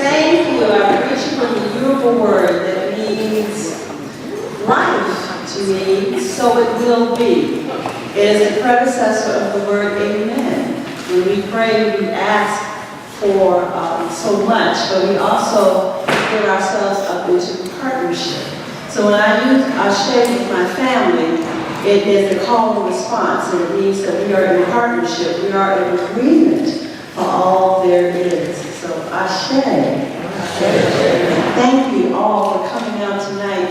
Thank you. I reach you with a beautiful word that means life to me, so it will be. It is the predecessor of the word amen. When we pray, we ask for so much, but we also put ourselves up into partnership. So when I use Ashe with my family, it is a call and response, and it means that we are in partnership, we are in agreement for all there is. So Ashe. Thank you all for coming out tonight.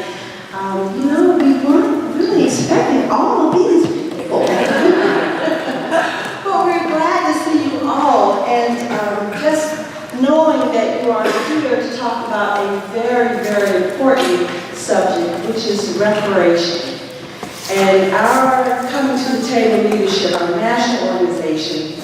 We weren't really expecting all of these people. But we're glad to see you all, and just knowing that you are here to talk about a very, very important subject, which is reparation. And our Coming to the Table leadership, our national organization,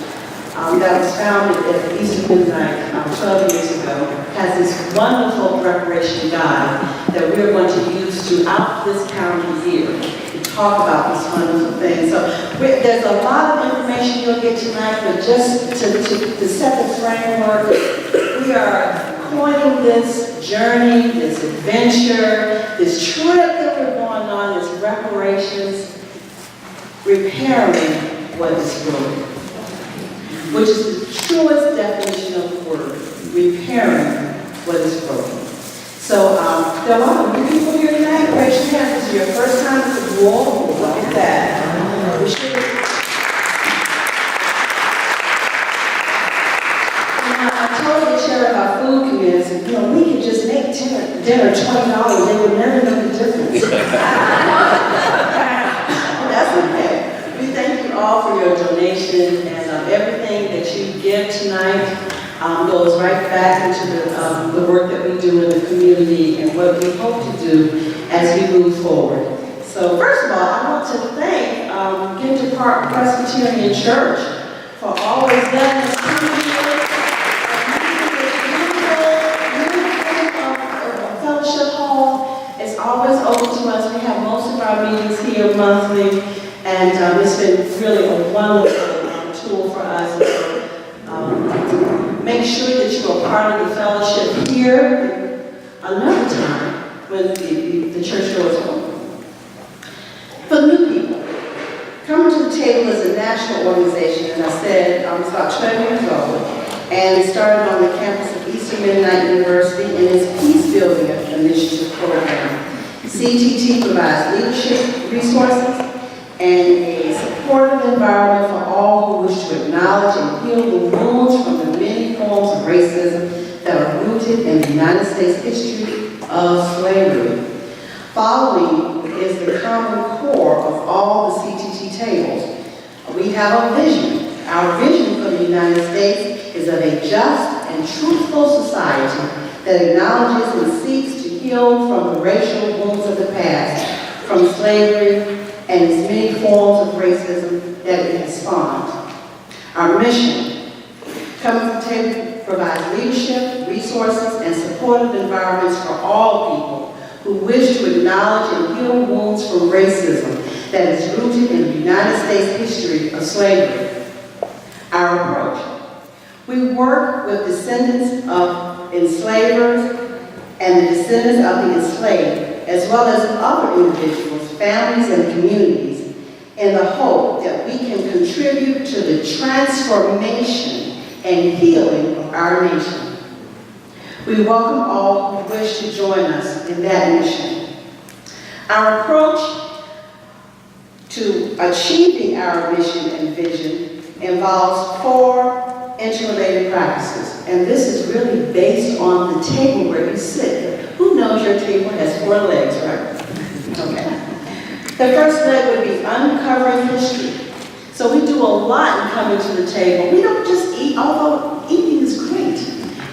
that was founded at Easter Midnight 12 years ago, has this wonderful preparation guide that we're going to use throughout this calendar year to talk about these wonderful things. So there's a lot of information you'll get tonight, but just to set the framework, we are coining this journey, this adventure, this trip that we're going on, this reparations, repairing what is broken, which is the truest definition of the word, repairing what is broken. So there are a lot of new people here tonight. Raise your hands. This is your first time at the wall. Look at that. We should I told the chair of our food committee, I said, we could just make dinner $20. They would never know the difference. That's okay. We thank you all for your donation, and everything that you give tonight goes right back into the work that we do in the community and what we hope to do as we move forward. So first of all, I want to thank Ginter Park Presbyterian Church for always letting us come here. Fellowship Hall is always open to us. We have most of our meetings here monthly, and it's been really a wonderful tool for us. Make sure that you are part of the fellowship here another time when the church doors open. For new people, Coming to the Table is a national organization, as I said, it's about 12 years old, and it started on the campus of Eastern Mennonite University in its Peace Building Initiative program. CTT provides leadership resources and a supportive environment for all who wish to acknowledge and heal the wounds from the many forms of racism that are rooted in the United States history of slavery. Following is the common core of all the CTT tables. We have a vision. Our vision for the United States is of a just and truthful society that acknowledges and seeks to heal from the racial wounds of the past, from slavery and its many forms of racism that it has spawned. Our mission, Coming to the Table, provides leadership, resources, and supportive environments for all people who wish to acknowledge and heal wounds from racism that is rooted in the United States history of slavery. Our approach. We work with descendants of enslavers and the descendants of the enslaved, as well as other individuals, families, and communities, in the hope that we can contribute to the transformation and healing of our nation. We welcome all who wish to join us in that mission. Our approach to achieving our mission and vision involves 4 interrelated practices, and this is really based on the table where you sit. Who knows your table has 4 legs, right? Okay. The first leg would be uncovering history. So we do a lot in Coming to the Table. We don't just eat, although eating is great.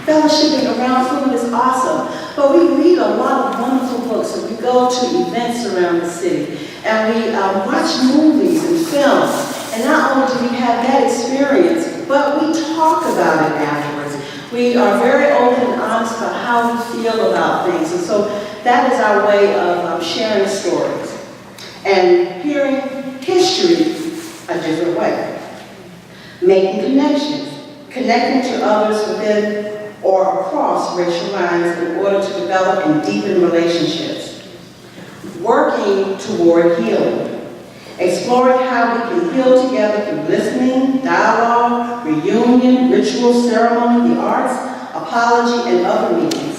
Fellowshipping around food is awesome. But we read a lot of wonderful books, and we go to events around the city, and we watch movies and films. And not only do we have that experience, but we talk about it afterwards. We are very open and honest about how we feel about things. And so that is our way of sharing stories and hearing history a different way. Making connections. connecting to others within or across racial lines in order to develop and deepen relationships, working toward healing, exploring how we can heal together through listening, dialogue, reunion, ritual, ceremony, the arts, apology, and other means.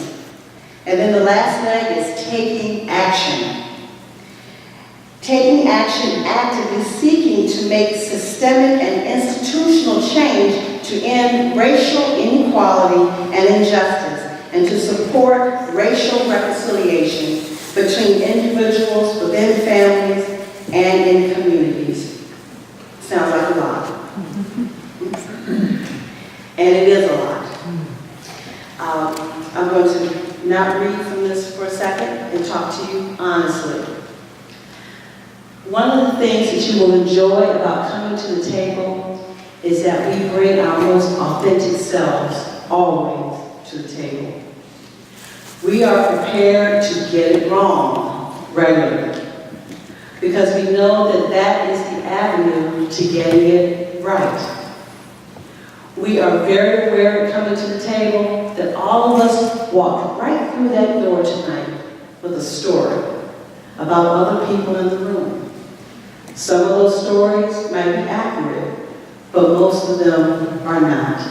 And then the last leg is taking action. Taking action, actively seeking to make systemic and institutional change to end racial inequality and injustice, and to support racial reconciliation between individuals, within families, and in communities. Sounds like a lot. And it is a lot. I'm going to not read from this for a second and talk to you honestly. One of the things that you will enjoy about coming to the table is that we bring our most authentic selves always to the table. We are prepared to get it wrong regularly because we know that that is the avenue to getting it right. We are very aware coming to the table that all of us walked right through that door tonight with a story about other people in the room. Some of those stories might be accurate, but most of them are not.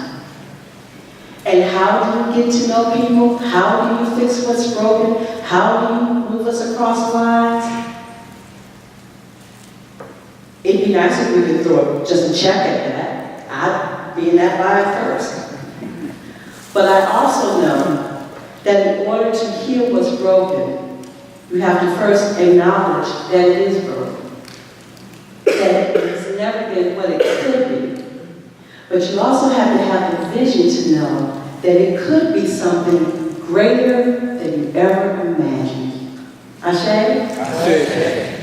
And how do you get to know people? How do you fix what's broken? How do you move us across lines? It'd be nice if we could throw just a check at that. I'd be in that line first. But I also know that in order to heal what's broken, you have to first acknowledge that it is broken. That it has never been what it could be. But you also have to have the vision to know that it could be something greater than you ever imagined. Ashe? Ashe.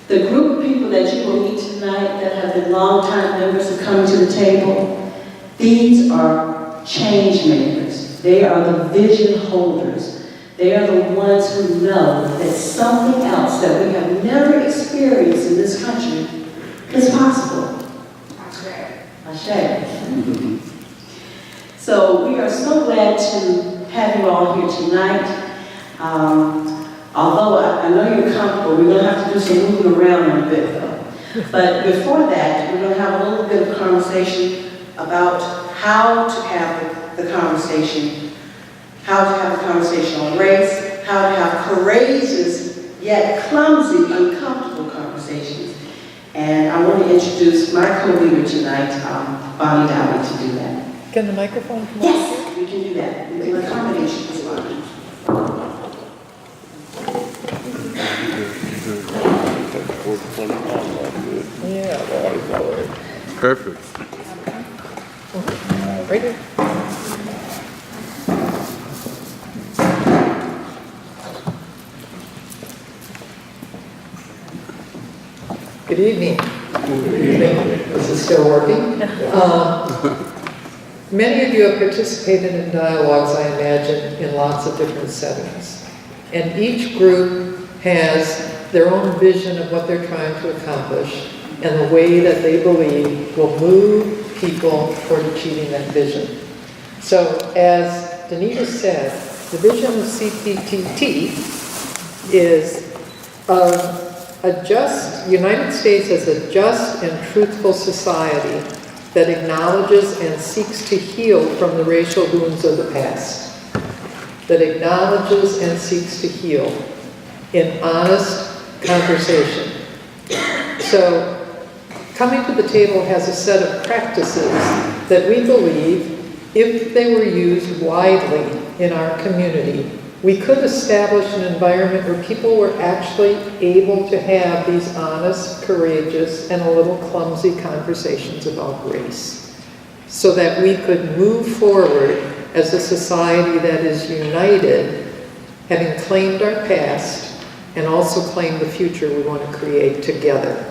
The group of people that you will meet tonight that have been longtime members of coming to the table, these are change makers. They are the vision holders. They are the ones who know that something else that we have never experienced in this country is possible. Ashe. So we are so glad to have you all here tonight. Although I know you're comfortable, we're going to have to do some moving around in a bit though. But before that, we're going to have a little bit of conversation about how to have the conversation, on race, how to have courageous yet clumsy, uncomfortable conversations. And I want to introduce my co-leader tonight, Bonnie Dowdy, to do that. Can the microphone come Yes, we can do that. We can accommodate you, Ms. Bonnie. Yeah. Perfect. Right here. Good evening. This is still working. Many of you have participated in dialogues, I imagine, in lots of different settings. And each group has their own vision of what they're trying to accomplish and the way that they believe will move people toward achieving that vision. So, as Danita said, the vision of CTTT is a just, United States as a just and truthful society that acknowledges and seeks to heal from the racial wounds of the past. That acknowledges and seeks to heal in honest conversation. So, coming to the table has a set of practices that we believe, if they were used widely in our community, we could establish an environment where people were actually able to have these honest, courageous, and a little clumsy conversations about race, so that we could move forward as a society that is united, having claimed our past, and also claimed the future we want to create together.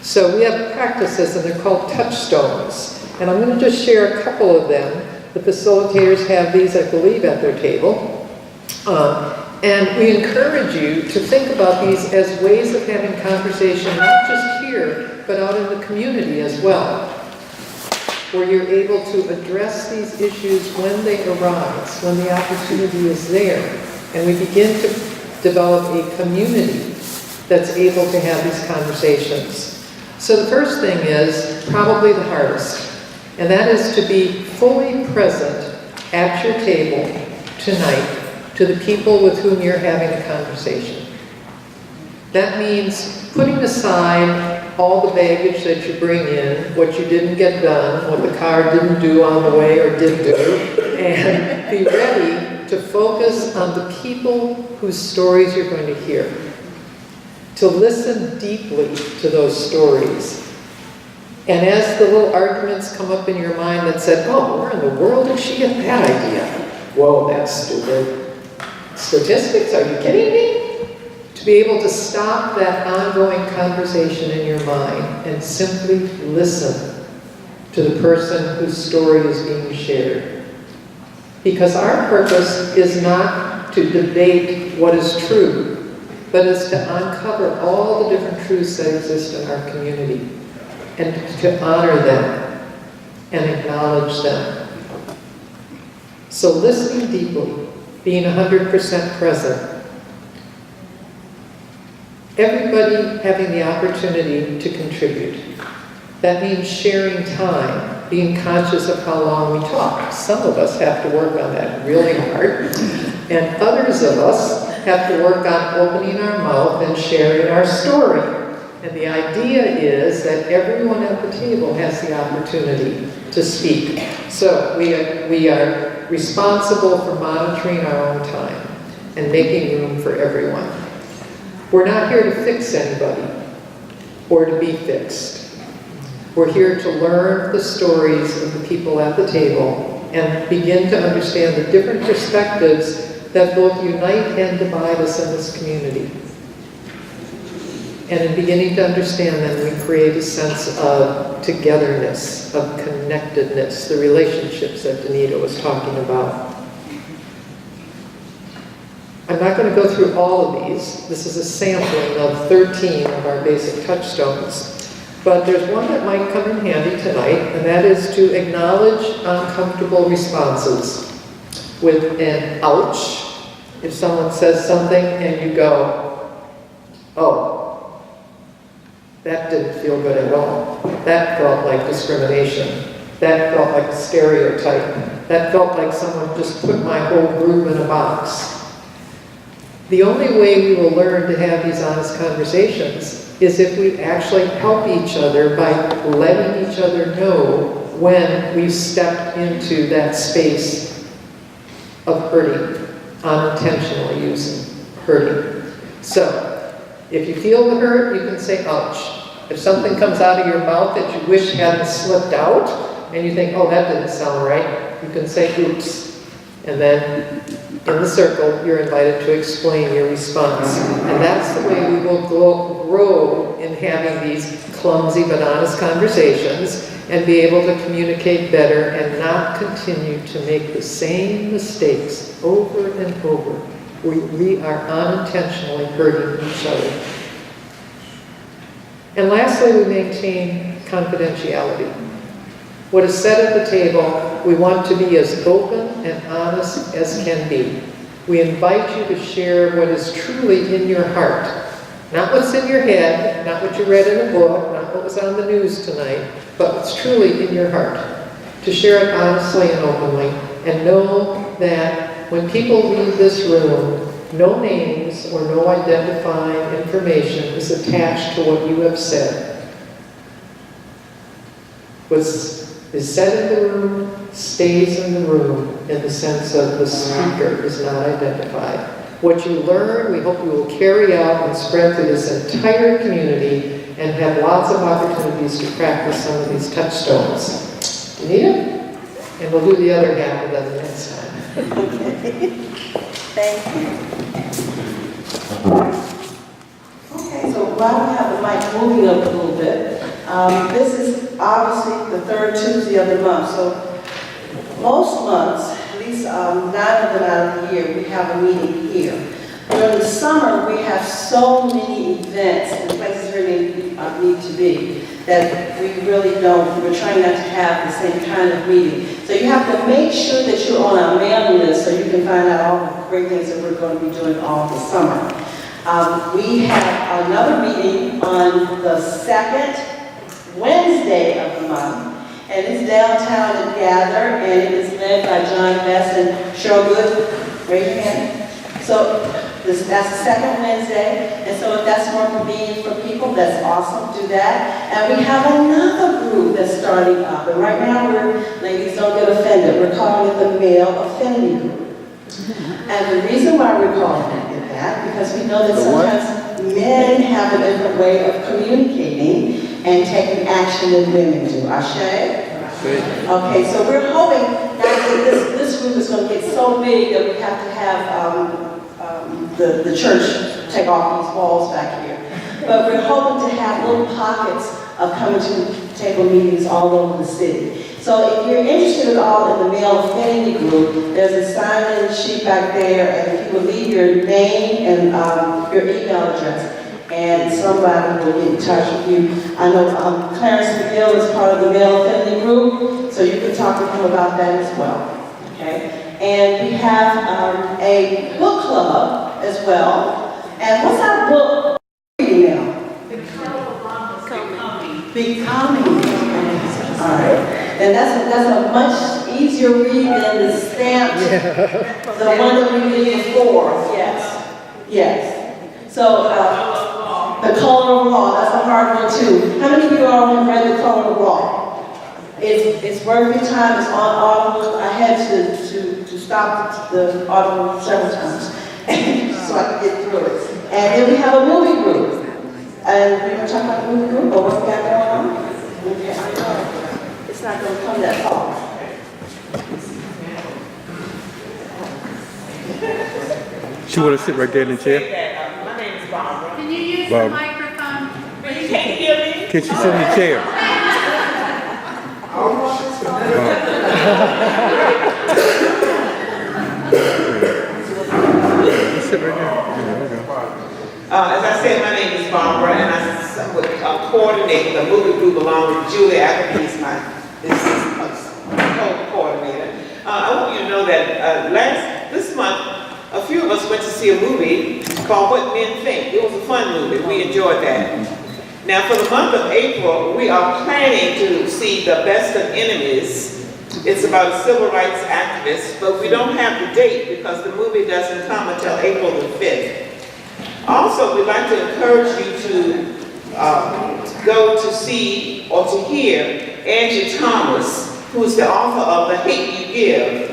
So we have practices, and they're called touchstones. And I'm going to just share a couple of them. The facilitators have these, I believe, at their table. And we encourage you to think about these as ways of having conversation, not just here, but out in the community as well. where you're able to address these issues when they arise, when the opportunity is there, and we begin to develop a community that's able to have these conversations. So the first thing is probably the hardest, and that is to be fully present at your table tonight to the people with whom you're having a conversation. That means putting aside all the baggage that you bring in, what you didn't get done, what the car didn't do on the way or did do, and be ready to focus on the people whose stories you're going to hear. To listen deeply to those stories. And as the little arguments come up in your mind that said, oh, where in the world did she get that idea? Whoa, that's stupid. Statistics, are you kidding me? To be able to stop that ongoing conversation in your mind and simply listen to the person whose story is being shared. Because our purpose is not to debate what is true, but is to uncover all the different truths that exist in our community and to honor them and acknowledge them. So listening deeply, being 100% present, everybody having the opportunity to contribute. That means sharing time, being conscious of how long we talk. Some of us have to work on that really hard, and others of us have to work on opening our mouth and sharing our story. And the idea is that everyone at the table has the opportunity to speak. So we are responsible for monitoring our own time and making room for everyone. We're not here to fix anybody or to be fixed. We're here to learn the stories of the people at the table and begin to understand the different perspectives that both unite and divide us in this community. And in beginning to understand them, we create a sense of togetherness, of connectedness, the relationships that Danita was talking about. I'm not going to go through all of these. This is a sampling of 13 of our basic touchstones. But there's one that might come in handy tonight, and that is to acknowledge uncomfortable responses with an ouch. If someone says something and you go, oh, that didn't feel good at all. That felt like discrimination. That felt like a stereotype. That felt like someone just put my whole group in a box. The only way we will learn to have these honest conversations is if we actually help each other by letting each other know when we've stepped into that space of hurting, unintentionally using hurting. So, if you feel the hurt, you can say, ouch. If something comes out of your mouth that you wish hadn't slipped out, and you think, oh, that didn't sound right, you can say, oops. And then, in the circle, you're invited to explain your response. And that's the way we will grow in having these clumsy but honest conversations and be able to communicate better and not continue to make the same mistakes over and over. We are unintentionally hurting each other. And lastly, we maintain confidentiality. What is said at the table, we want to be as open and honest as can be. We invite you to share what is truly in your heart. Not what's in your head, not what you read in a book, not what was on the news tonight, but what's truly in your heart. To share it honestly and openly, and know that when people leave this room, no names or no identifying information is attached to what you have said. What is said in the room stays in the room in the sense of the speaker is not identified. What you learn, we hope you will carry out and spread through this entire community and have lots of opportunities to practice some of these touchstones. Danita? And we'll do the other half of them the next time. Okay. Thank you. Okay, so while we have the mic moving up a little bit, this is obviously the third Tuesday of the month. So most months, at least 9 of them out of the year, we have a meeting here. During the summer, we have so many events and places where we need to be that we really don't, we're trying not to have the same kind of meeting. So you have to make sure that you're on our mailing list so you can find out all the great things that we're going to be doing all the summer. We have another meeting on the second Wednesday of the month, and it's downtown at Gather, and it is led by John Best and Cheryl Good. Raise your hand. So that's the second Wednesday, and so if that's more convenient for people, that's awesome, do that. And we have another group that's starting up, and right now ladies, don't get offended, we're calling it the Male Affinity Group. And the reason why we're calling it that, because we know that sometimes men have a different way of communicating and taking action than women do. Ashe? Okay, so we're hoping that this group is going to get so big that we have to have the church take off these walls back here. But we're hoping to have little pockets of coming to table meetings all over the city. So if you're interested at all in the Male Affinity Group, there's a sign-in sheet back there, and if you will leave your name and your email address, and somebody will get in touch with you. I know Clarence McGill is part of the Male Affinity Group, so you can talk to him about that as well. Okay? And we have a book club as well. And what's our book reading now? Becoming. All right. And that's a much easier read than the stamped, the one that we did before. Yes. Yes. So, The Color of Law, that's a hard one too. How many of you all have read The Color of Law? It's worth your time, it's on Audible. I had to stop the Audible several times so I could get through it. And then we have a movie group. And we're going to talk about the movie group or what we got going on? Okay. It's not going to come that far. She want to sit right there in the chair? My name is Barbara. Can you use Bob. the microphone? You can't hear me? Can she sit in the chair? Just sit right there. Yeah, there we go. As I said, my name is Barbara, and I would coordinate the movie group along with Julie Ackerby, my co-coordinator. I want you to know that this month, a few of us went to see a movie called What Men Think. It was a fun movie. We enjoyed that. Now, for the month of April, we are planning to see The Best of Enemies. It's about a civil rights activist, but we don't have the date because the movie doesn't come until April the 5th. Also, we'd like to encourage you to go to see or to hear Angie Thomas, who is the author of The Hate You Give.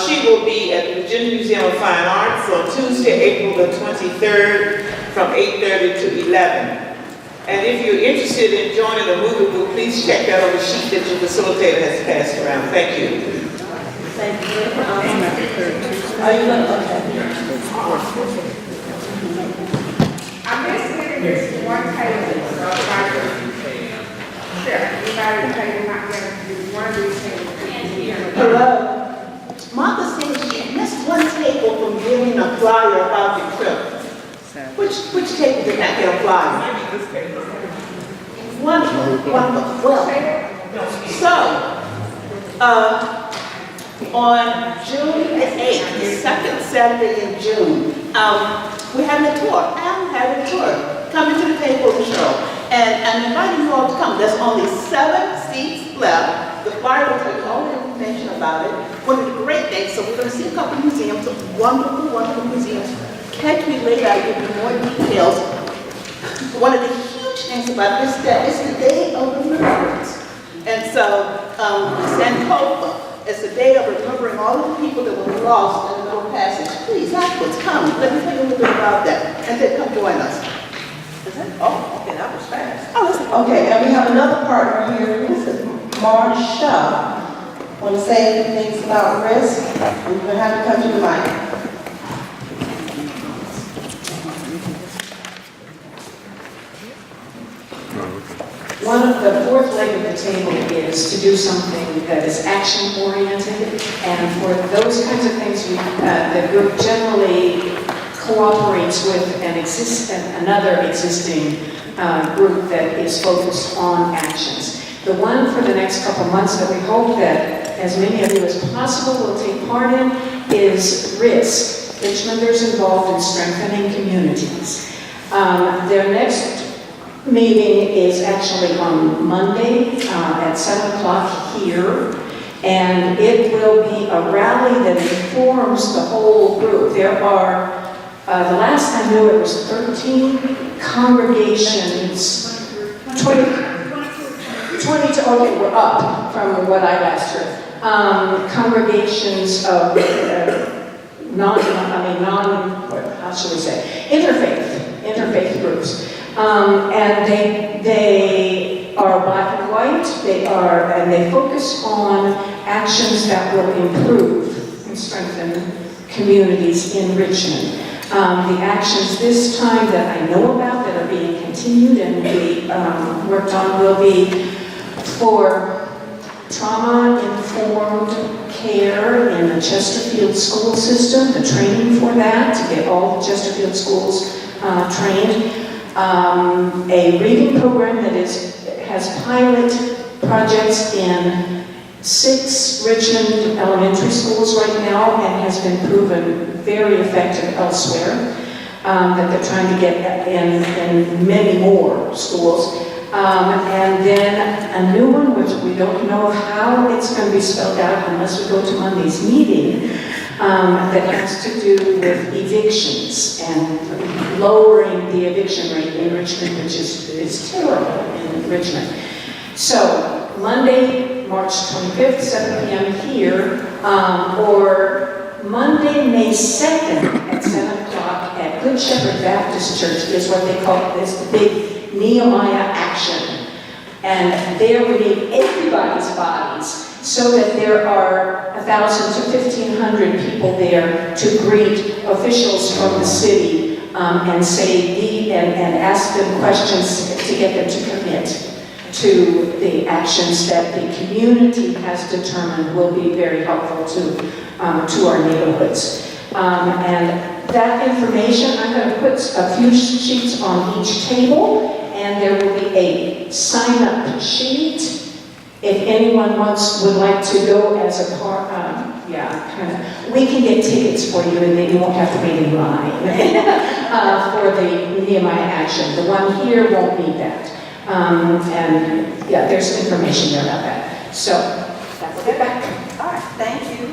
She will be at the Virginia Museum of Fine Arts on Tuesday, April the 23rd from 8:30 to 11. And if you're interested in joining the movie group, please check that on the sheet that your facilitator has passed around. Thank you. Thank you. Are you going to? Okay. I'm just sitting this one table, so if I could, sure, anybody table not gonna do one of these things. Hello. Martha said she missed one table from giving a flyer about the trip. Which table did not get a flyer? One, well, so, on June the 8th, the second Saturday in June, we're having a tour. I'm having a tour. Coming to the table show. And I'm inviting you all to come. There's only 7 seats left. The flyer will tell you all the information about it. One of the great things, so we're going to see a couple of museums, wonderful, wonderful museums. Catch me later, I'll give you more details. One of the huge things about this day is the day of remembrance. And so, Sankofa is the day of remembering all of the people that were lost in the Middle Passage. Please, that's what's coming. Let me tell you a little bit about that. And then come join us. Is that? Oh, okay, that was fast. Oh, listen. Okay, and we have another partner here. This is Marsha. Want to say a few things about risk? We're going to have to come to the mic. One of the fourth leg of the table is to do something that is action-oriented, and for those kinds of things, the group generally cooperates with another existing group that is focused on actions. The one for the next couple months that we hope that as many of you as possible will take part in is RISK, Richmonders Involved in Strengthening Communities. Their next meeting is actually on Monday at 7 o'clock here, and it will be a rally that informs the whole group. There are, the last I knew it was 13 congregations, 22, okay, we're up from what I last heard. Congregations of how should we say, interfaith groups. And they are black and white, and they focus on actions that will improve and strengthen communities in Richmond. The actions this time that I know about that are being continued and be worked on will be for trauma-informed care in the Chesterfield school system, the training for that, to get all the Chesterfield schools trained. A reading program that has pilot projects in 6 Richmond elementary schools right now and has been proven very effective elsewhere, that they're trying to get in many more schools. And then a new one, which we don't know how it's going to be spelled out unless we go to Monday's meeting, that has to do with evictions and lowering the eviction rate in Richmond, which is terrible in Richmond. So Monday, March 25th, 7 p.m. here, or Monday, May 2nd at 7 o'clock at Good Shepherd Baptist Church is what they call this, the big Nehemiah action. And there we need everybody's bodies so that there are 1,000 to 1,500 people there to greet officials from the city and say and ask them questions to get them to commit to the actions that the community has determined will be very helpful to our neighborhoods. And that information, I'm going to put a few sheets on each table, and there will be a sign-up sheet if anyone would like to go as a part. We can get tickets for you, and then you won't have to wait in line for the Nehemiah action. The one here won't need that. And yeah, there's information there about that. So that will get back. All right, thank you.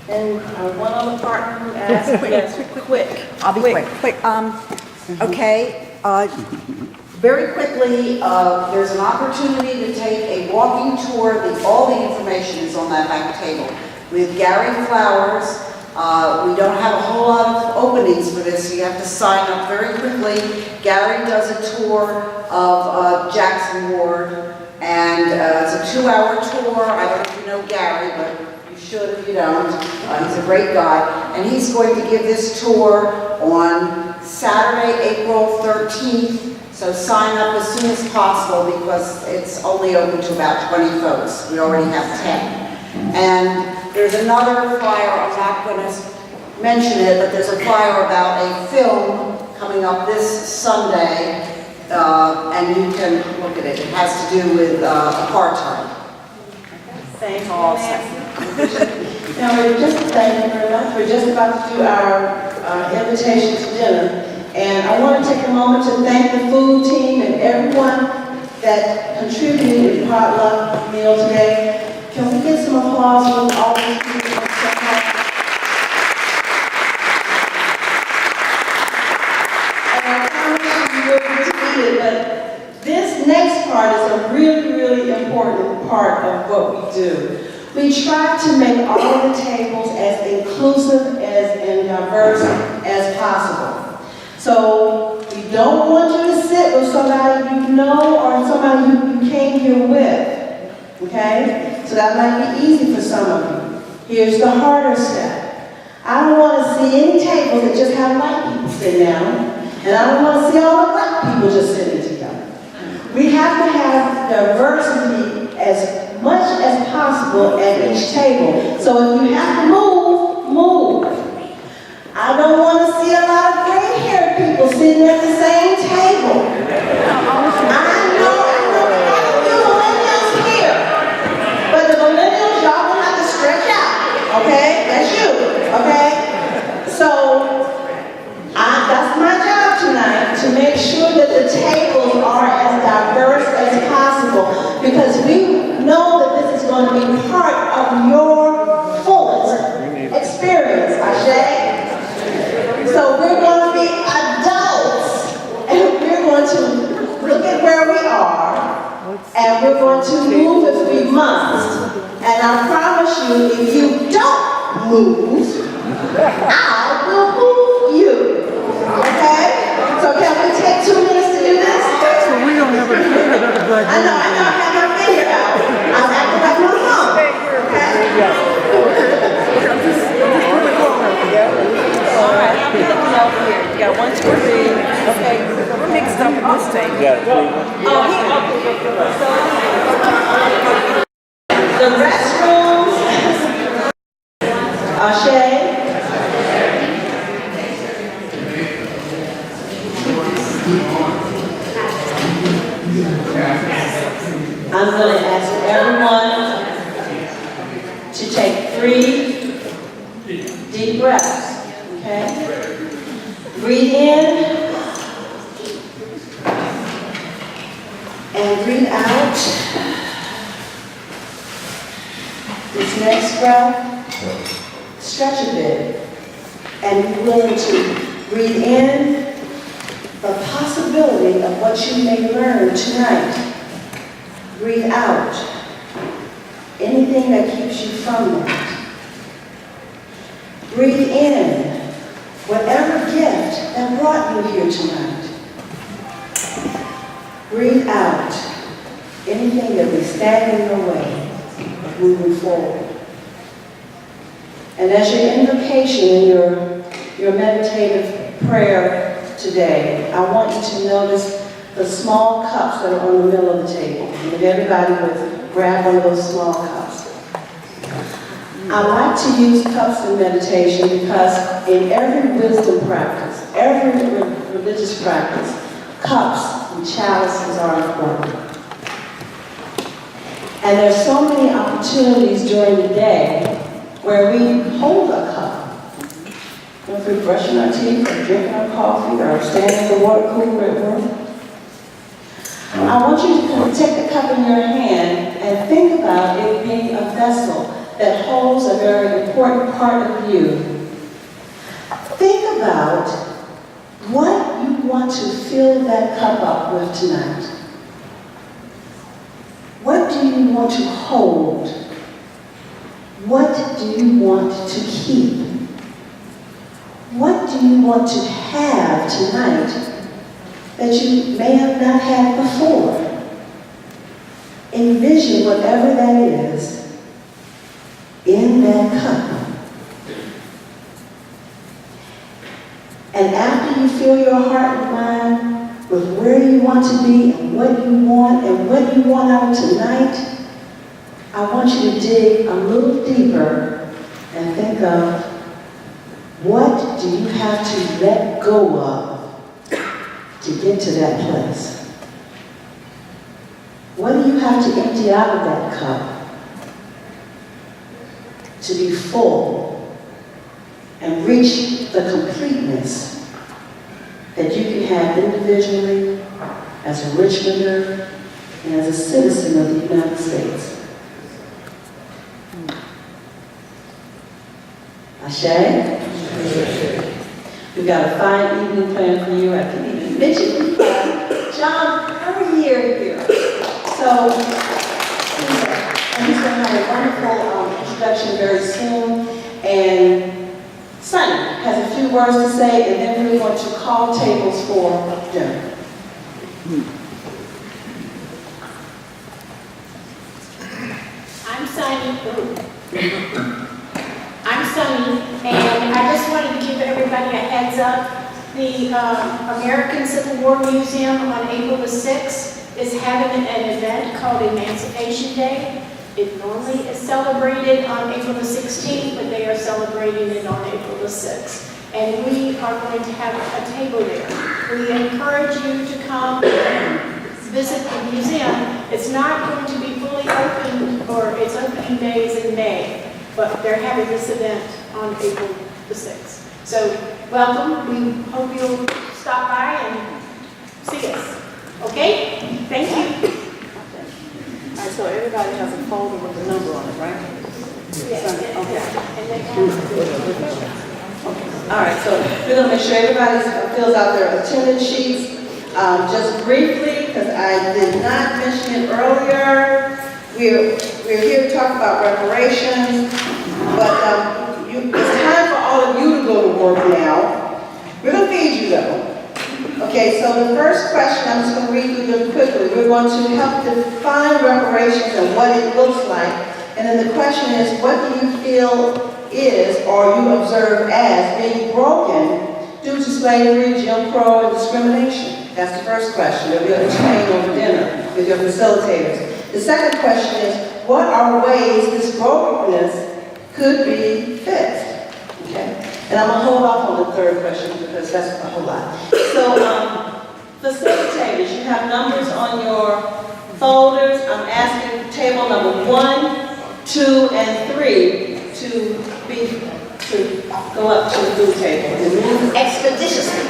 And one other partner who asked, yes, quick. I'll be quick. Okay, very quickly, there's an opportunity to take a walking tour. All the information is on that back table. With Gary Flowers, we don't have a whole lot of openings for this, so you have to sign up very quickly. Gary does a tour of Jackson Ward, and it's a 2-hour tour. I don't know if you know Gary, but you should if you don't. He's a great guy. And he's going to give this tour on Saturday, April 13th. So sign up as soon as possible because it's only open to about 20 folks. We already have 10. And there's another flyer, I'm not going to mention it, but there's a flyer about a film coming up this Sunday, and you can look at it. It has to do with apartheid. Thank you all. Now, thank you very much. We're just about to do our invitation to dinner. And I want to take a moment to thank the food team and everyone that contributed to the potluck meal today. Can we get some applause for all these people? And I promise you will get to eat it, but this next part is a really, really important part of what we do. We try to make all of the tables as inclusive and diverse as possible. So we don't want you to sit with somebody you know or somebody you came here with, okay? So that might be easy for some of you. Here's the harder step. I don't want to see any tables that just have white people sitting down, and I don't want to see all the black people just sitting together. We have to have diversity as much as possible at each table. So if you have to move, move. I don't want to see a lot of gray-haired people sitting at the same table. millennials here, but the millennials, y'all gonna have to stretch out, okay? That's you, okay? So, that's my job tonight, to make sure that the tables are as diverse as possible, because we know that this is going to be part of your fullest experience, Ashe. So we're going to be adults, and we're going to look at where we are, and we're going to move if we must. And I promise you, if you don't move, I will move you. Okay? So can we take 2 minutes to do this? So we don't have another black I know, I have my finger out. I'm acting like my mom. Okay? All right, I'll be looking over here. You got 1, 2, 3. Okay, we're mixed up in this thing. The restrooms, Ashe. I'm going to ask everyone to take 3 deep breaths, okay? Breathe in and breathe out. This next breath, stretch a bit and be willing to breathe in the possibility of what you may learn tonight. Breathe out anything that keeps you from that. Breathe in whatever gift that brought you here tonight. Breathe out anything that may stand in your way of moving forward. And as your invocation and your meditative prayer today, I want you to notice the small cups that are on the middle of the table. And if everybody would grab one of those small cups. I like to use cups in meditation because in every wisdom practice, every religious practice, cups and chalices are important. And there's so many opportunities during the day where we hold a cup. If we're brushing our teeth or drinking our coffee or standing at the water cooler at work. I want you to take the cup in your hand and think about it being a vessel that holds a very important part of you. Think about what you want to fill that cup up with tonight. What do you want to hold? What do you want to keep? What do you want to have tonight that you may have not had before? Envision whatever that is in that cup. And after you fill your heart and mind with where you want to be and what you want out of tonight, I want you to dig a little deeper and think of what do you have to let go of to get to that place? What do you have to empty out of that cup to be full and reach the completeness that you can have individually, as a Richmonder, and as a citizen of the United States? Ashe? We've got a fine evening planned for you. I can even mention John here. So, and he's going to have a wonderful introduction very soon. And Sonny has a few words to say, and then we're going to call tables for dinner. I'm Sonny, and I just wanted to give everybody a heads up. The American Civil War Museum on April the 6th is having an event called Emancipation Day. It normally is celebrated on April the 16th, but they are celebrating it on April the 6th. and we are going to have a table there. We encourage you to come and visit the museum. It's not going to be fully open, or its opening day is in May, but they're having this event on April the 6th. So welcome. We hope you'll stop by and see us. Okay? Thank you. All right, so everybody has a folder with a number on it, right? Yes. Okay. And then All right, so we're gonna make sure everybody fills out their attendance sheets. Just briefly, because I did not mention it earlier, we're here to talk about reparations, but it's time for all of you to go to work now. We're gonna feed you though. Okay, so the first question, I'm just gonna read through them quickly. We're going to help define reparations and what it looks like. And then the question is, what do you feel is, or you observe as, being broken due to slavery, Jim Crow, and discrimination? That's the first question that we'll explain over dinner with your facilitators. The second question is, what are ways this brokenness could be fixed? Okay? And I'm gonna hold off on the third question because that's a whole lot. So, facilitators, you have numbers on your folders. I'm asking table number 1, 2, and 3 to go up to the food table and move expeditiously.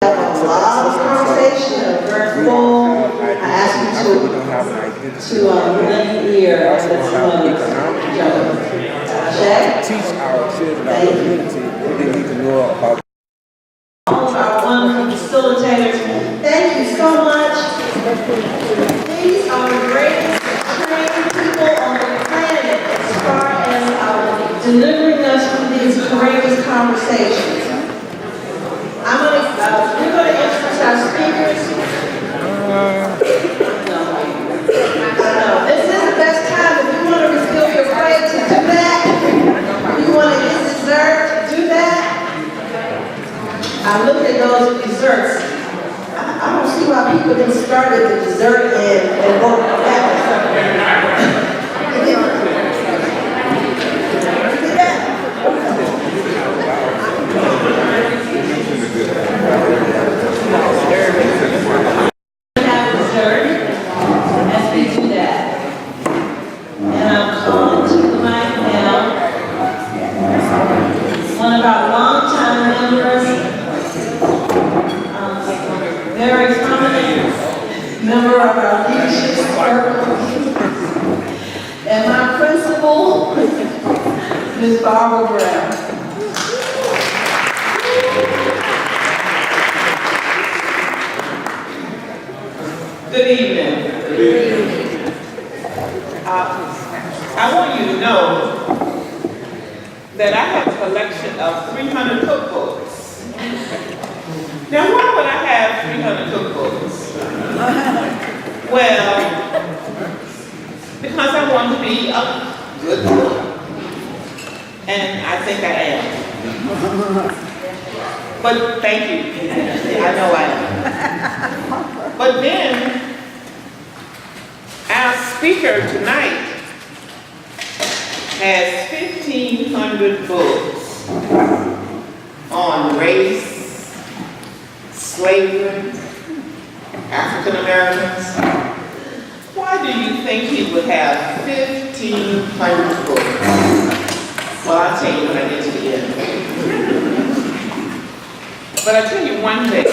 A lot of conversation, very full. I ask you to lend an ear and let some others teach our children, our community, what they need to know about. all of our wonderful facilitators. Thank you so much. These are the greatest trained people on the planet as far as delivering us through these courageous conversations. We're going to introduce our speakers. No, this is the best time. If you want to refill your plate to do that, if you want to get dessert, do that. I looked at those desserts. I don't see why people didn't start at the dessert and work on that. Have dessert as we do that. And I'm calling to the mic now one of our longtime members, very prominent member of our leadership circle, and my principal, Ms. Barbara Brown. Good evening. I want you to know that I have a collection of 300 cookbooks. Now, why would I have 300 cookbooks? Well, because I want to be a good cook. And I think I am. But thank you. I know I am. But then, our speaker tonight has 1,500 books on race, slavery, African Americans. Why do you think he would have 1,500 books? Well, I'll tell you when I get to the end. But I'll tell you one thing.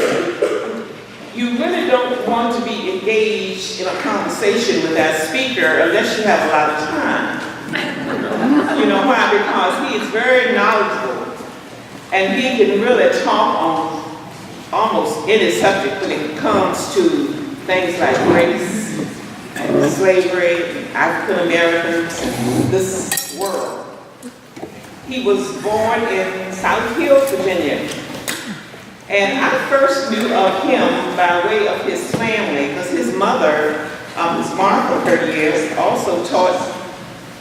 You really don't want to be engaged in a conversation with that speaker unless you have a lot of time. You know why? Because he is very knowledgeable and he can really talk on almost any subject when it comes to things like race and slavery, African Americans, and this world. He was born in South Hill, Virginia. And I first knew of him by way of his family, because his mother, Ms. Martha, 30 years, also taught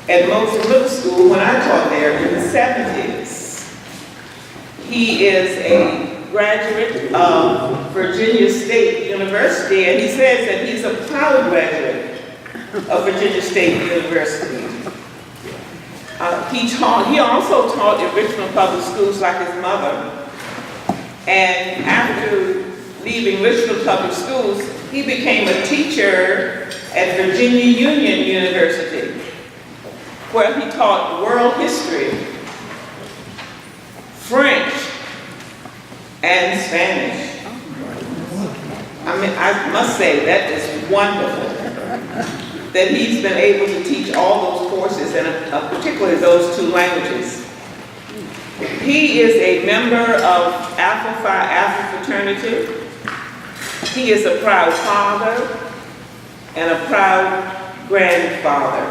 at Mosley Middle School when I taught there in the 70s. He is a graduate of Virginia State University, and he says that he's a proud graduate of Virginia State University. He also taught in Richmond Public Schools like his mother. And after leaving Richmond Public Schools, he became a teacher at Virginia Union University, where he taught world history, French, and Spanish. I mean, I must say that is wonderful that he's been able to teach all those courses, and particularly those two languages. He is a member of Alpha Phi Alpha fraternity. He is a proud father and a proud grandfather.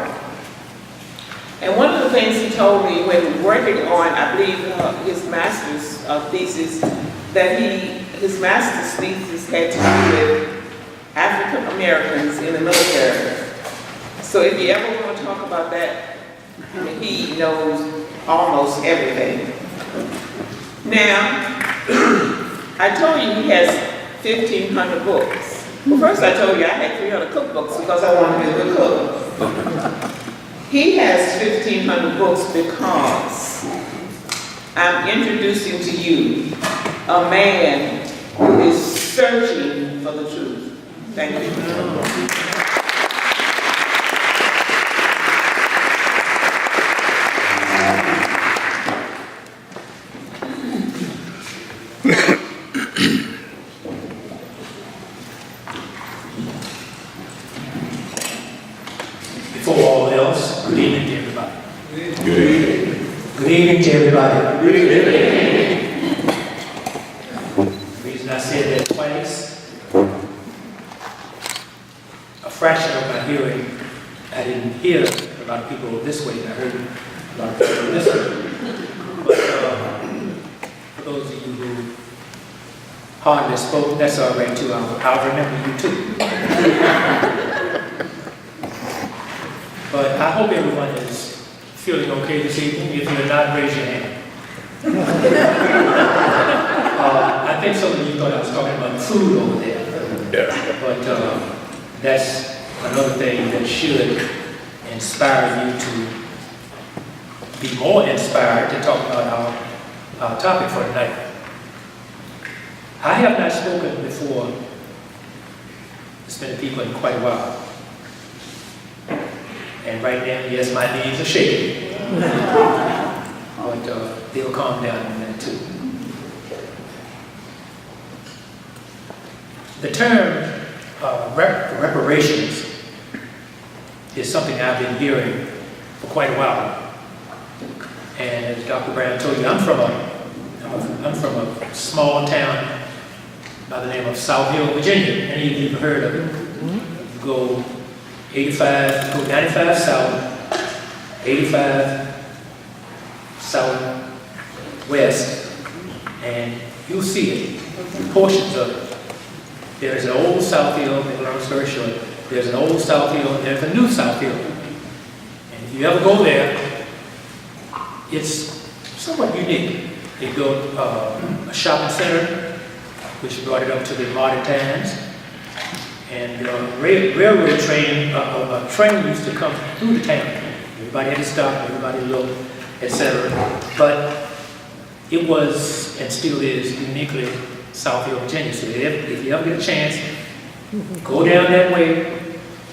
And one of the things he told me when working on, I believe, his master's thesis, that his master's thesis had to do with African Americans in the military. So if you ever want to talk about that, he knows almost everything. Now, I told you he has 1,500 books. Well, first I told you I had 300 cookbooks because I wanted to be a good cook. He has 1,500 books because I'm introducing to you a man who is searching for the truth. Thank you. Before all else, good evening to everybody. Good evening. Good evening to everybody. Good evening. The reason I said that twice, a fraction of my hearing, I didn't hear a lot of people this way, I heard a lot of people this way. But for those of you who hardly spoke, that's all right too. I'll remember you too. But I hope everyone is feeling okay this evening. If you're not, raise your hand. I think some of you thought I was talking about food over there. Yeah. But that's another thing that should inspire you to be more inspired to talk about our topic for tonight. I have not spoken before this many people in quite a while. And right now, yes, my knees are shaking. But they'll calm down in a minute too. The term reparations is something I've been hearing for quite a while. And as Dr. Brown told you, I'm from a small town by the name of South Hill, Virginia. Any of you have heard of it? You go 95 south, 85 southwest, and you'll see it, portions of it. There's an old South Hill, make a long story short, there's an old South Hill, and there's a new South Hill. And if you ever go there, it's somewhat unique. They built a shopping center, which brought it up to the modern times. And railroad train, a train used to come through the town. Everybody had to stop, everybody looked, etc. But it was, and still is, uniquely South Hill, Virginia. So if you ever get a chance, go down that way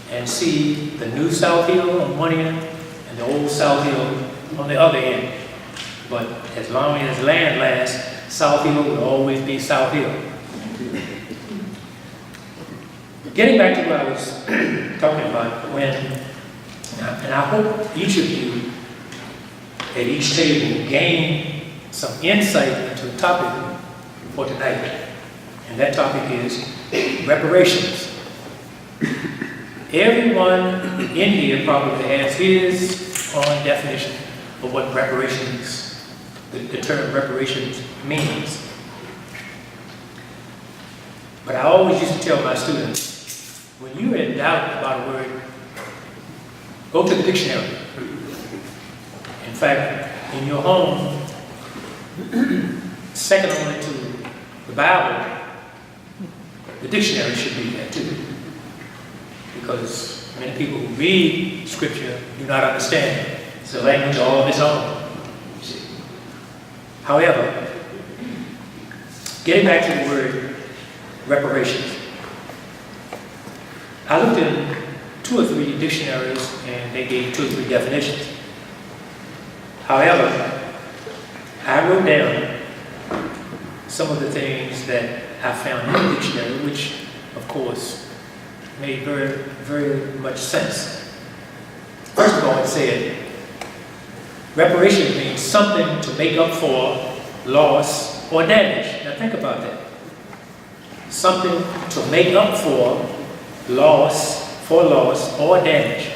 and see the new South Hill on one end and the old South Hill on the other end. But as long as land lasts, South Hill will always be South Hill. Getting back to what I was talking about, and I hope each of you at each table gain some insight into the topic for tonight. And that topic is reparations. Everyone in here probably has his own definition of what reparations, the term reparations means. But I always used to tell my students, when you're in doubt about a word, go to the dictionary. In fact, in your home, second only to the Bible, the dictionary should be there too. Because many people who read Scripture do not understand It's a language all of its own. You see. However, getting back to the word reparations, I looked in 2 or 3 dictionaries and they gave 2 or 3 definitions. However, I wrote down some of the things that I found in the dictionary, which, of course, made very, very much sense. First of all, it said, reparation means something to make up for loss or damage. Now think about that. Something to make up for loss or damage.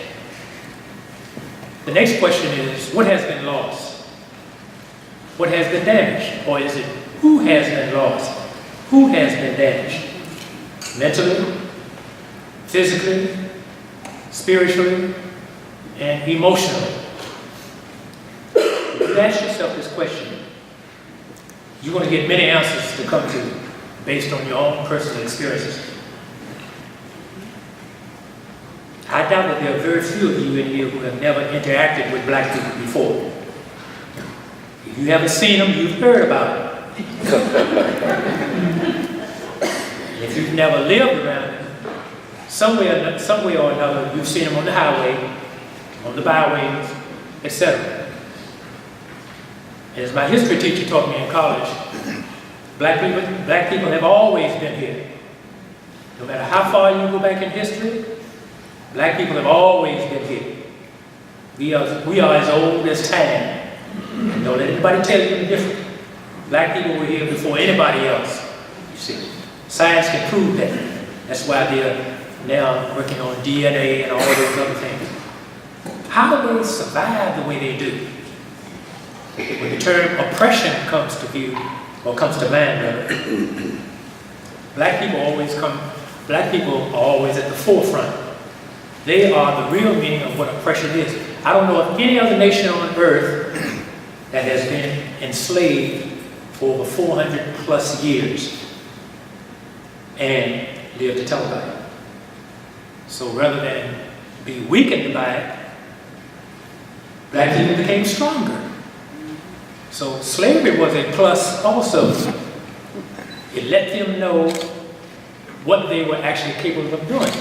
The next question is, what has been lost? What has been damaged? Or is it, who has been lost? Who has been damaged? Mentally, physically, spiritually, and emotionally. If you ask yourself this question, you're going to get many answers to come to based on your own personal experiences. I doubt that there are very few of you in here who have never interacted with black people before. If you haven't seen them, you've heard about it. If you've never lived around them, some way or another, you've seen them on the highway, on the byways, etc. As my history teacher taught me in college, black people have always been here. No matter how far you go back in history, black people have always been here. We are as old as time. And don't let anybody tell you different. Black people were here before anybody else. You see, science can prove that. That's why they're now working on DNA and all those other things. How do they survive the way they do? When the term oppression comes to view, or comes to mind, rather, black people are always at the forefront. They are the real meaning of what oppression is. I don't know of any other nation on earth that has been enslaved for over 400 plus years and lived to tell about it. So rather than be weakened by it, black people became stronger. So slavery was a plus also. It let them know what they were actually capable of doing.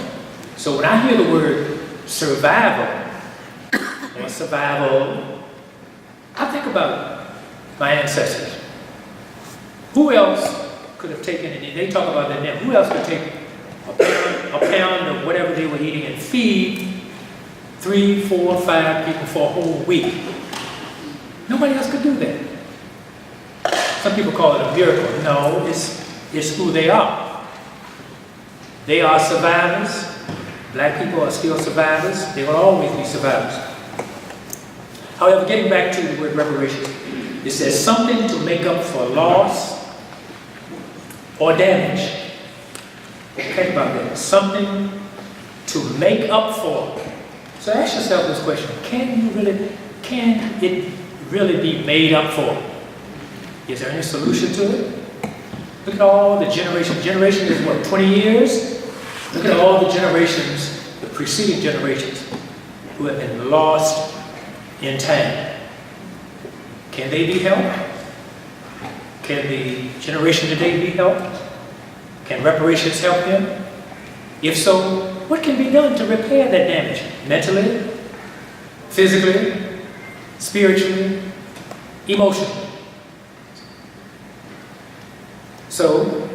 So when I hear the word survival, or survival, I think about my ancestors. Who else could have taken it? They talk about that now. Who else could take a pound of whatever they were eating and feed 3, 4, 5 people for a whole week? Nobody else could do that. Some people call it a miracle. No, it's who they are. They are survivors. Black people are still survivors. They will always be survivors. However, getting back to the word reparations, it says something to make up for loss or damage. Think about that. Something to make up for. So ask yourself this question: can it really be made up for? Is there any solution to it? Look at all the generations. Generation is what, 20 years? Look at all the generations, the preceding generations, who have been lost in time. Can they be helped? Can the generation today be helped? Can reparations help them? If so, what can be done to repair that damage? Mentally, physically, spiritually, emotionally. So,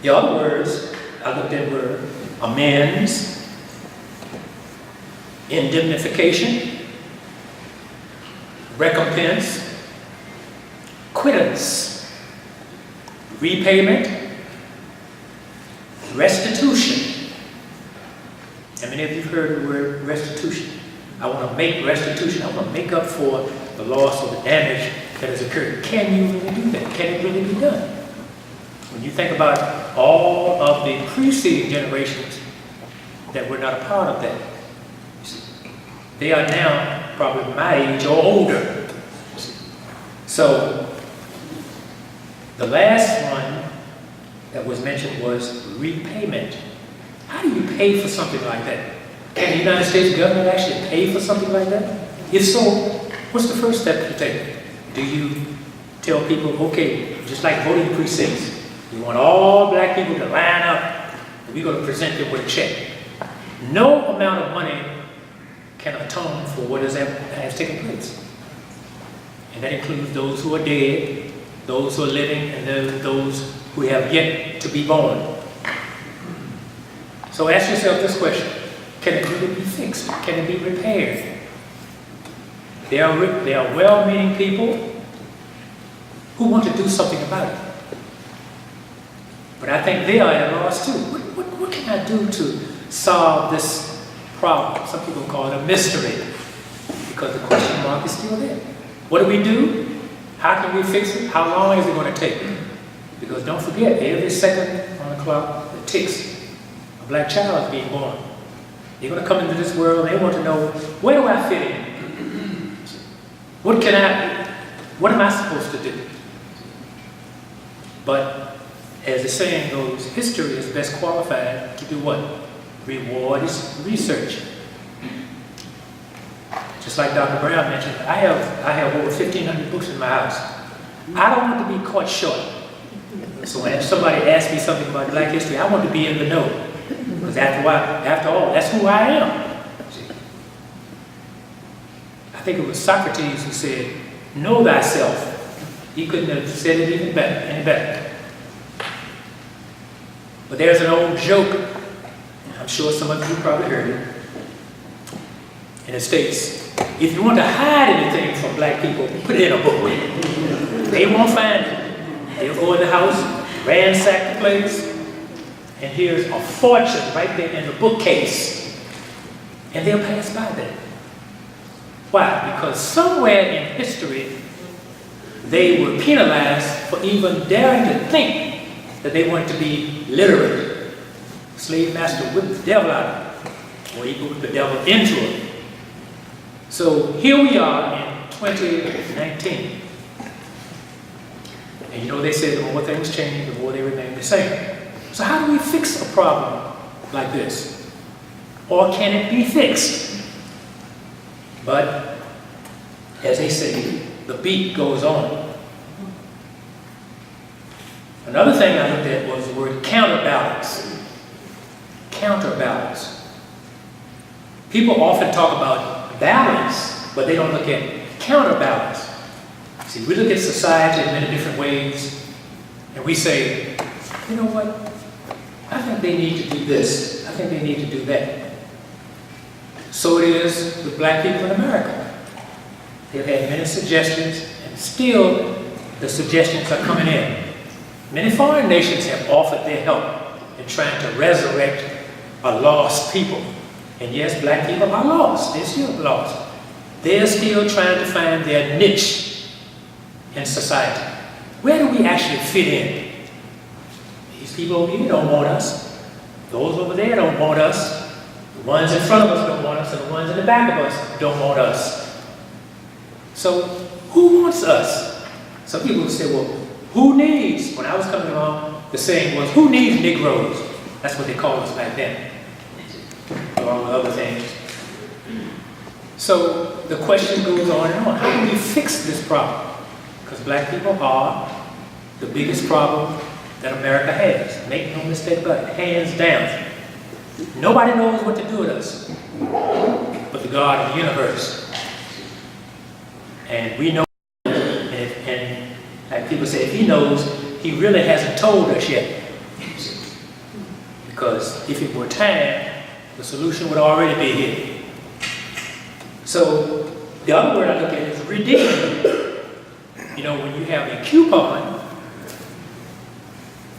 the other words I looked at were amends, indemnification, recompense, quittance, repayment, restitution. How many of you heard the word restitution? I want to make restitution. I want to make up for the loss or the damage that has occurred. Can you really do that? Can it really be done? When you think about all of the preceding generations that were not a part of that, they are now probably my age or older. So the last one that was mentioned was repayment. How do you pay for something like that? Can the United States government actually pay for something like that? If so, what's the first step you take? Do you tell people, okay, just like voting precincts, you want all black people to line up, and we're going to present them with a check. No amount of money can atone for what has taken place. And that includes those who are dead, those who are living, and then those who have yet to be born. So ask yourself this question: can it really be fixed? Can it be repaired? There are well-meaning people who want to do something about it. But I think they are at a loss too. What can I do to solve this problem? Some people call it a mystery, because the question mark is still there. What do we do? How can we fix it? How long is it going to take? Because don't forget, every second on the clock that ticks, a black child is being born. They're going to come into this world, and they want to know, where do I fit in? What am I supposed to do? But as the saying goes, history is best qualified to do what? Reward is research. Just like Dr. Brown mentioned, I have over 1,500 books in my house. I don't want to be caught short. So when somebody asks me something about Black history, I want to be in the know. Because after all, that's who I am. I think it was Socrates who said, know thyself. He couldn't have said it any better. But there's an old joke, I'm sure some of you probably heard it, and it states, if you want to hide anything from black people, put it in a book. They won't find it. They'll go in the house, ransack the place, and here's a fortune right there in the bookcase, and they'll pass by that. Why? Because somewhere in history, they were penalized for even daring to think that they wanted to be literate. The slave master whipped the devil out of them, or he whipped the devil into it. So here we are in 2019. And you know they say the more things change, the more they remain the same. So how do we fix a problem like this? Or can it be fixed? But, as they say, the beat goes on. Another thing I looked at was the word counterbalance. Counterbalance. People often talk about balance, but they don't look at counterbalance. See, we look at society in many different ways, and we say, you know what? I think they need to do this. I think they need to do that. So it is with black people in America. They've had many suggestions, and still the suggestions are coming in. Many foreign nations have offered their help in trying to resurrect a lost people. And yes, black people are lost. They're still lost. They're still trying to find their niche in society. Where do we actually fit in? These people over here don't want us. Those over there don't want us. The ones in front of us don't want us, and the ones in the back of us don't want us. So, who wants us? Some people would say, well, who needs? When I was coming along, the saying was, who needs Negroes? That's what they called us back then, along with other things. So, the question goes on and on. How do we fix this problem? Because black people are the biggest problem that America has. Make no mistake about it, hands down. Nobody knows what to do with us but the God of the universe. And we know, and like people say, if he knows, he really hasn't told us yet. Because if it were time, the solution would already be here. So the other word I look at is redeem. You know, when you have a coupon,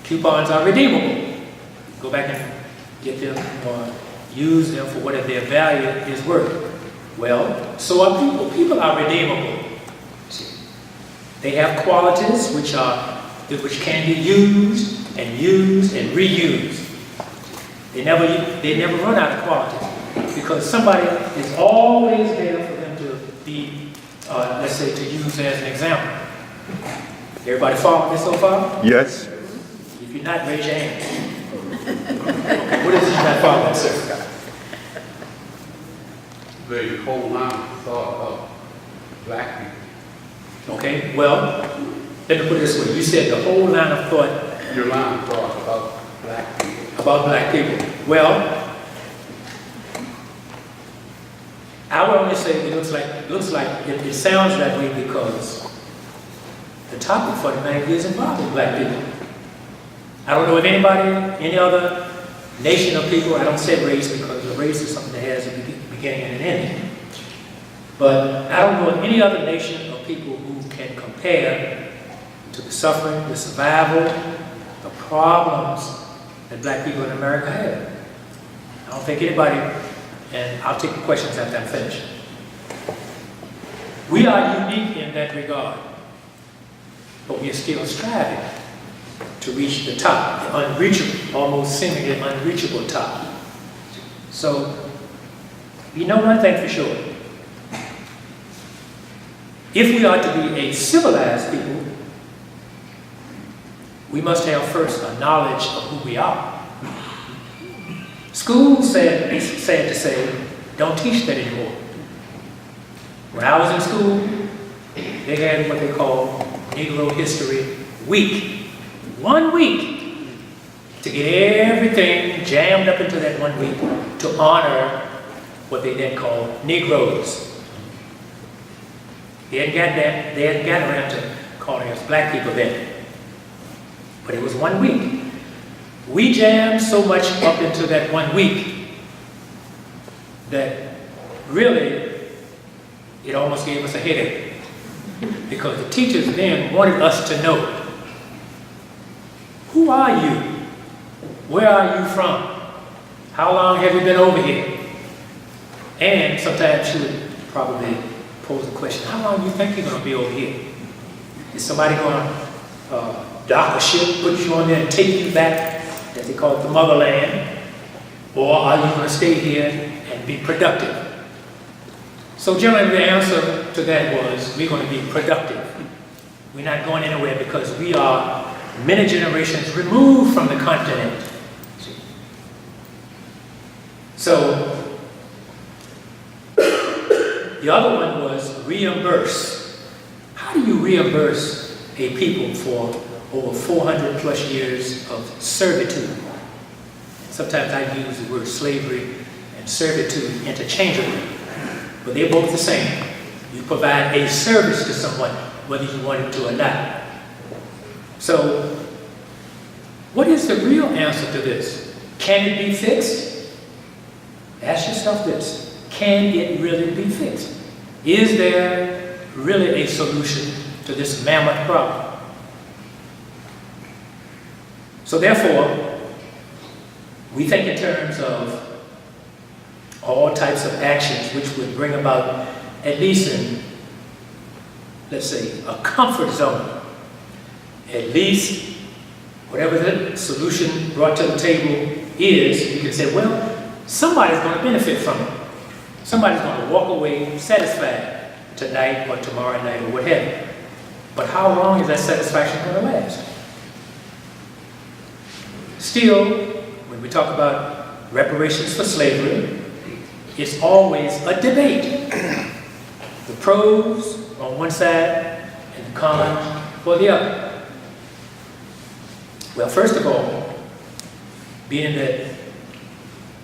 coupons are redeemable. Go back and get them or use them for whatever their value is worth. Well, so are people. People are redeemable. They have qualities which can be used and reused. They never run out of qualities because somebody is always there for them to be, let's say, to use as an example. Everybody following this so far? Yes. If you're not, raise your hand. Okay, what is it you're not following, sir? the whole line of thought of black people. Okay, well, let me put it this way. You said the whole line of thought Your line of thought about black people. about black people. Well, I would only say it looks like it sounds that way because the topic for tonight is involving black people. I don't know if anybody, any other nation of people, I don't say race because a race is something that has a beginning and an ending. But I don't know of any other nation of people who can compare to the suffering, the survival, the problems that black people in America have. I don't think anybody, and I'll take the questions after I'm finished. We are unique in that regard, but we are still striving to reach the top, the unreachable, almost seemingly unreachable top. So, you know one thing for sure. If we are to be a civilized people, we must have first a knowledge of who we are. Schools, sad to say, don't teach that anymore. When I was in school, they had what they call Negro History Week. 1 week to get everything jammed up into that 1 week to honor what they then called Negroes. They hadn't gotten around to calling us black people then. But it was 1 week. We jammed so much up into that 1 week that really it almost gave us a headache. Because the teachers then wanted us to know, who are you? Where are you from? How long have you been over here? And sometimes she would probably pose the question, how long do you think you're going to be over here? Is somebody going to dock a ship, put you on there and take you back, as they call it, the motherland? Or are you going to stay here and be productive? So generally the answer to that was, we're going to be productive. We're not going anywhere because we are many generations removed from the continent. So, the other one was reimburse. How do you reimburse a people for over 400 plus years of servitude? Sometimes I use the word slavery and servitude interchangeably, but they're both the same. You provide a service to someone, whether you want it to or not. So, what is the real answer to this? Can it be fixed? Ask yourself this. Can it really be fixed? Is there really a solution to this mammoth problem? So therefore, we think in terms of all types of actions which would bring about, at least in, let's say, a comfort zone. At least, whatever the solution brought to the table is, you can say, well, somebody's going to benefit from it. Somebody's going to walk away satisfied tonight or tomorrow night or whatever. But how long is that satisfaction going to last? Still, when we talk about reparations for slavery, it's always a debate. The pros on one side and the cons for the other. Well, first of all, being that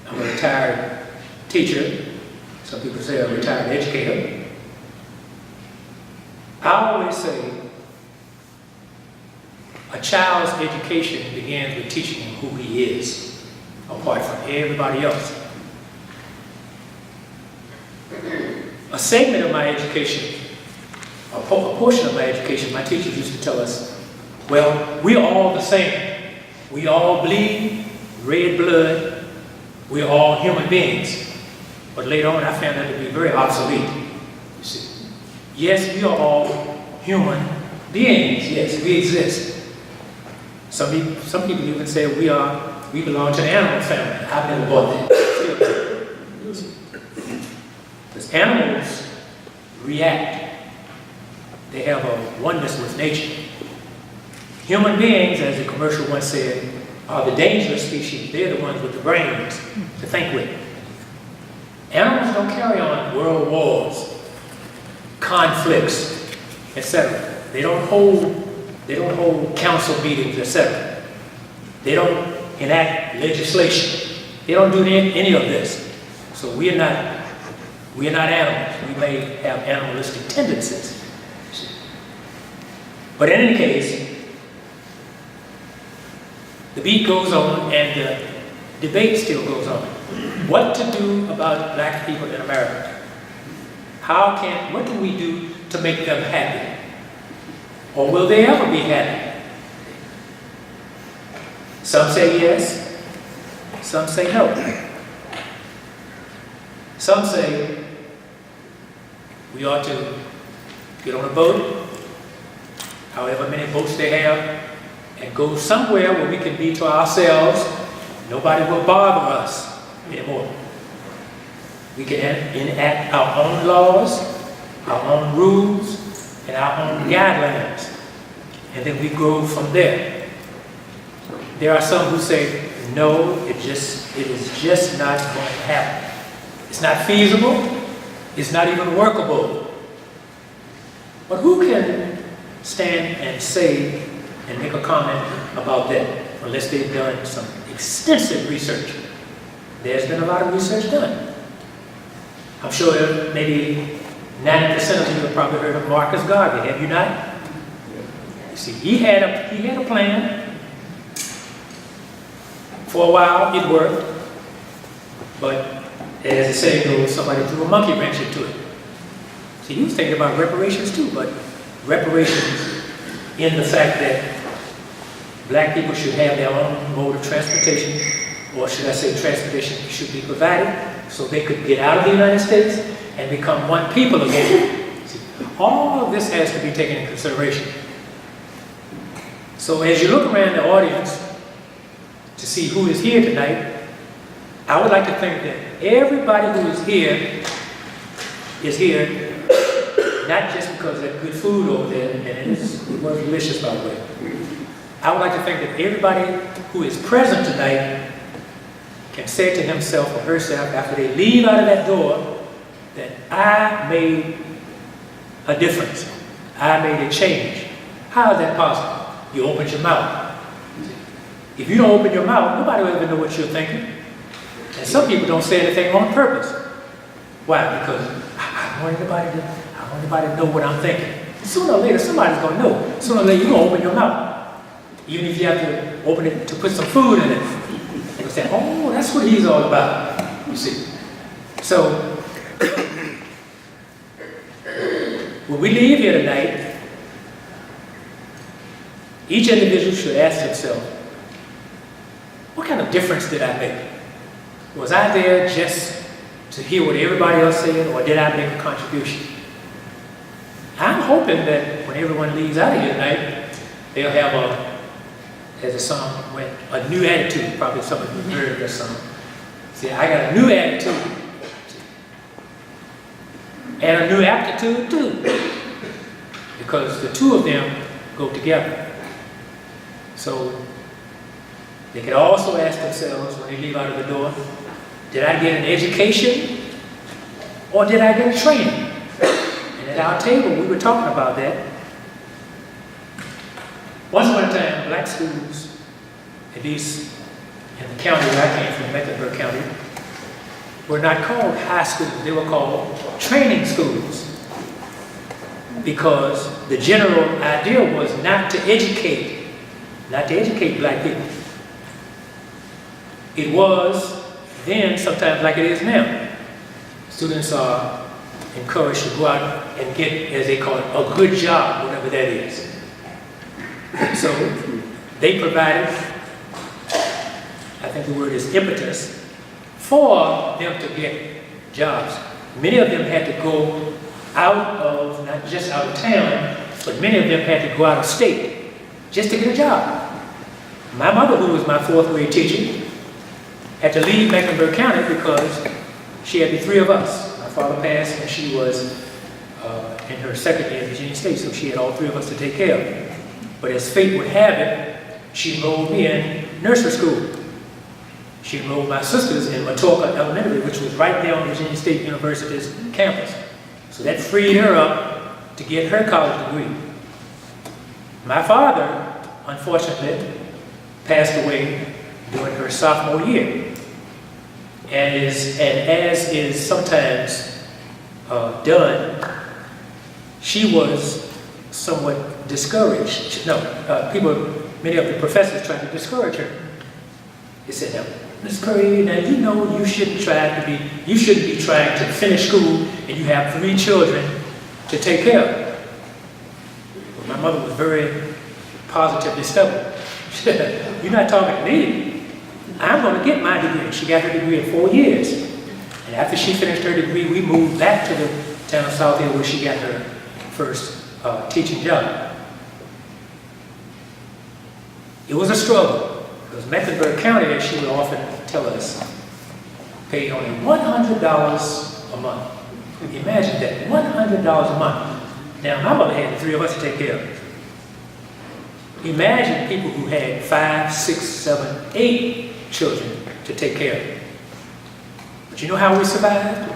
I'm a retired teacher, some people say a retired educator, I always say a child's education begins with teaching him who he is, apart from everybody else. A segment of my education, a portion of my education, my teachers used to tell us, well, we're all the same. We all bleed red blood. We're all human beings. But later on, I found that to be very obsolete. You see, yes, we are all human beings. Yes, we exist. Some people even say we belong to the animal family. I've never bought that. Because animals react. They have a oneness with nature. Human beings, as the commercial once said, are the dangerous species. They're the ones with the brains to think with. Animals don't carry on world wars, conflicts, etc. They don't hold council meetings, etc. They don't enact legislation. They don't do any of this. So we are not animals. We may have animalistic tendencies. But in any case, the beat goes on and the debate still goes on. What to do about black people in America? What can we do to make them happy? Or will they ever be happy? Some say yes, some say no. Some say we ought to get on a boat, however many boats they have, and go somewhere where we can be to ourselves. Nobody will bother us anymore. We can enact our own laws, our own rules, and our own guidelines. And then we grow from there. There are some who say, no, it is just not going to happen. It's not feasible. It's not even workable. But who can stand and say and make a comment about that unless they've done some extensive research? There's been a lot of research done. I'm sure maybe 90% of you have probably heard of Marcus Garvey, have you not? You see, he had a plan. For a while, it worked. But as the saying goes, somebody threw a monkey wrench into it. See, he was thinking about reparations too, but reparations in the fact that black people should have their own mode of transportation, or should I say transportation should be provided so they could get out of the United States and become one people again. See, all of this has to be taken into consideration. So as you look around the audience to see who is here tonight, I would like to think that everybody who is here not just because there's good food over there, and it was delicious, by the way. I would like to think that everybody who is present tonight can say to himself or herself after they leave out of that door that I made a difference. I made a change. How is that possible? You opened your mouth. If you don't open your mouth, nobody will ever know what you're thinking. And some people don't say anything on purpose. Why? Because I want everybody to know what I'm thinking. Sooner or later, somebody's going to know. Sooner or later, you're going to open your mouth. Even if you have to open it to put some food in it. They'll say, oh, that's what he's all about, you see. So, when we leave here tonight, each individual should ask himself, what kind of difference did I make? Was I there just to hear what everybody else said, or did I make a contribution? I'm hoping that when everyone leaves out of here tonight, they'll have as the song went, a new attitude. Probably some of you heard this song. See, I got a new attitude. And a new aptitude too. Because the two of them go together. So they can also ask themselves when they leave out of the door, did I get an education or did I get a training? And at our table, we were talking about that. Once upon a time, black schools, at least in the county where I came from, Mecklenburg County, were not called high schools. They were called training schools. Because the general idea was not to educate black people. It was then, sometimes like it is now. Students are encouraged to go out and get, as they call it, a good job, whatever that is. So they provided, I think the word is impetus, for them to get jobs. Many of them had to go out of, not just out of town, but many of them had to go out of state just to get a job. My mother, who was my fourth grade teacher, had to leave Mecklenburg County because she had the three of us. My father passed and she was in her second year at Virginia State, so she had all three of us to take care of. But as fate would have it, she enrolled me in nursery school. She enrolled my sisters in Matoka Elementary, which was right there on Virginia State University's campus. So that freed her up to get her college degree. My father, unfortunately, passed away during her sophomore year. And as is sometimes done, she was somewhat discouraged. Many of the professors tried to discourage her. They said, now, Ms. Curry, now you know you shouldn't be trying to finish school and you have 3 children to take care of. But my mother was very positively stubborn. You're not talking to me. I'm going to get my degree. She got her degree in 4 years. And after she finished her degree, we moved back to the town of South Hill where she got her first teaching job. It was a struggle. Because Mecklenburg County, as she would often tell us, paid only $100 a month. Imagine that, $100 a month. Now, my mother had the 3 of us to take care of. Imagine people who had 5, 6, 7, 8 children to take care of. But you know how we survived?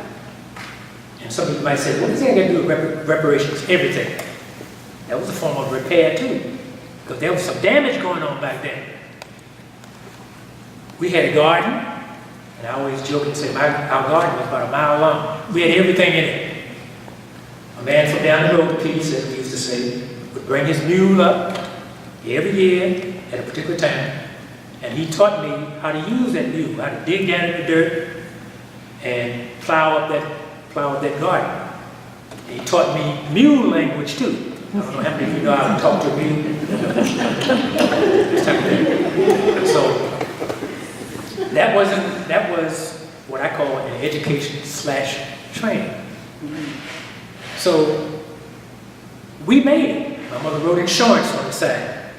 And some people might say, what does that got to do with reparations? Everything. That was a form of repair too. Because there was some damage going on back then. We had a garden, and I always joke and say our garden was about a mile long. We had everything in it. A man from down the road, Pete, as we used to say, would bring his mule up every year at a particular time, and he taught me how to use that mule, how to dig down in the dirt and plow up that garden. And he taught me mule language too. I don't know how many of you know how to talk to a mule. This type of thing. So that was what I call an education/training. So we made it. My mother wrote insurance on the side.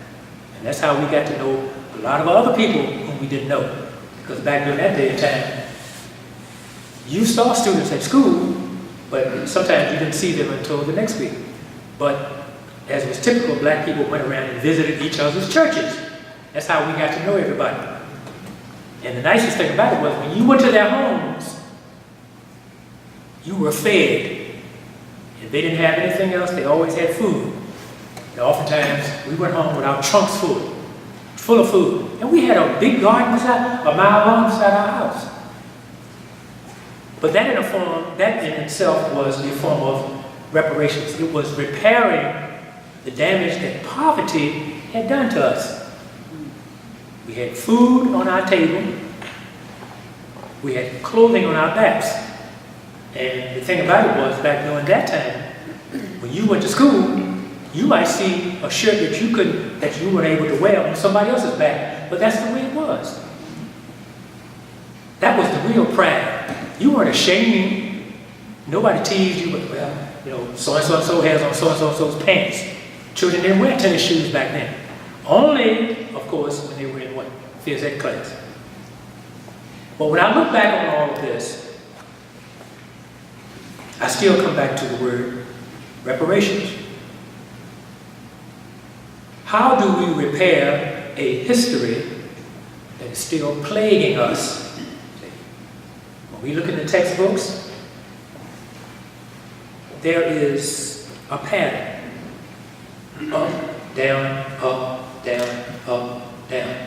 And that's how we got to know a lot of other people whom we didn't know. Because back during that day and time, you saw students at school, but sometimes you didn't see them until the next week. But as was typical, black people went around and visited each other's churches. That's how we got to know everybody. And the nicest thing about it was when you went to their homes, you were fed. If they didn't have anything else, they always had food. And oftentimes, we went home with our trunks full of food. And we had a big garden a mile long beside our house. But that in itself was a form of reparations. It was repairing the damage that poverty had done to us. We had food on our table. We had clothing on our backs. And the thing about it was, back during that time, when you went to school, you might see a shirt that you weren't able to wear on somebody else's back, but that's the way it was. That was the real pride. You weren't ashamed. Nobody teased you, but well, so-and-so has on so-and-so's pants. Children didn't wear tennis shoes back then. Only, of course, when they were in phys ed class. But when I look back on all of this, I still come back to the word reparations. How do we repair a history that is still plaguing us? When we look in the textbooks, there is a pattern. Up, down, up, down, up, down.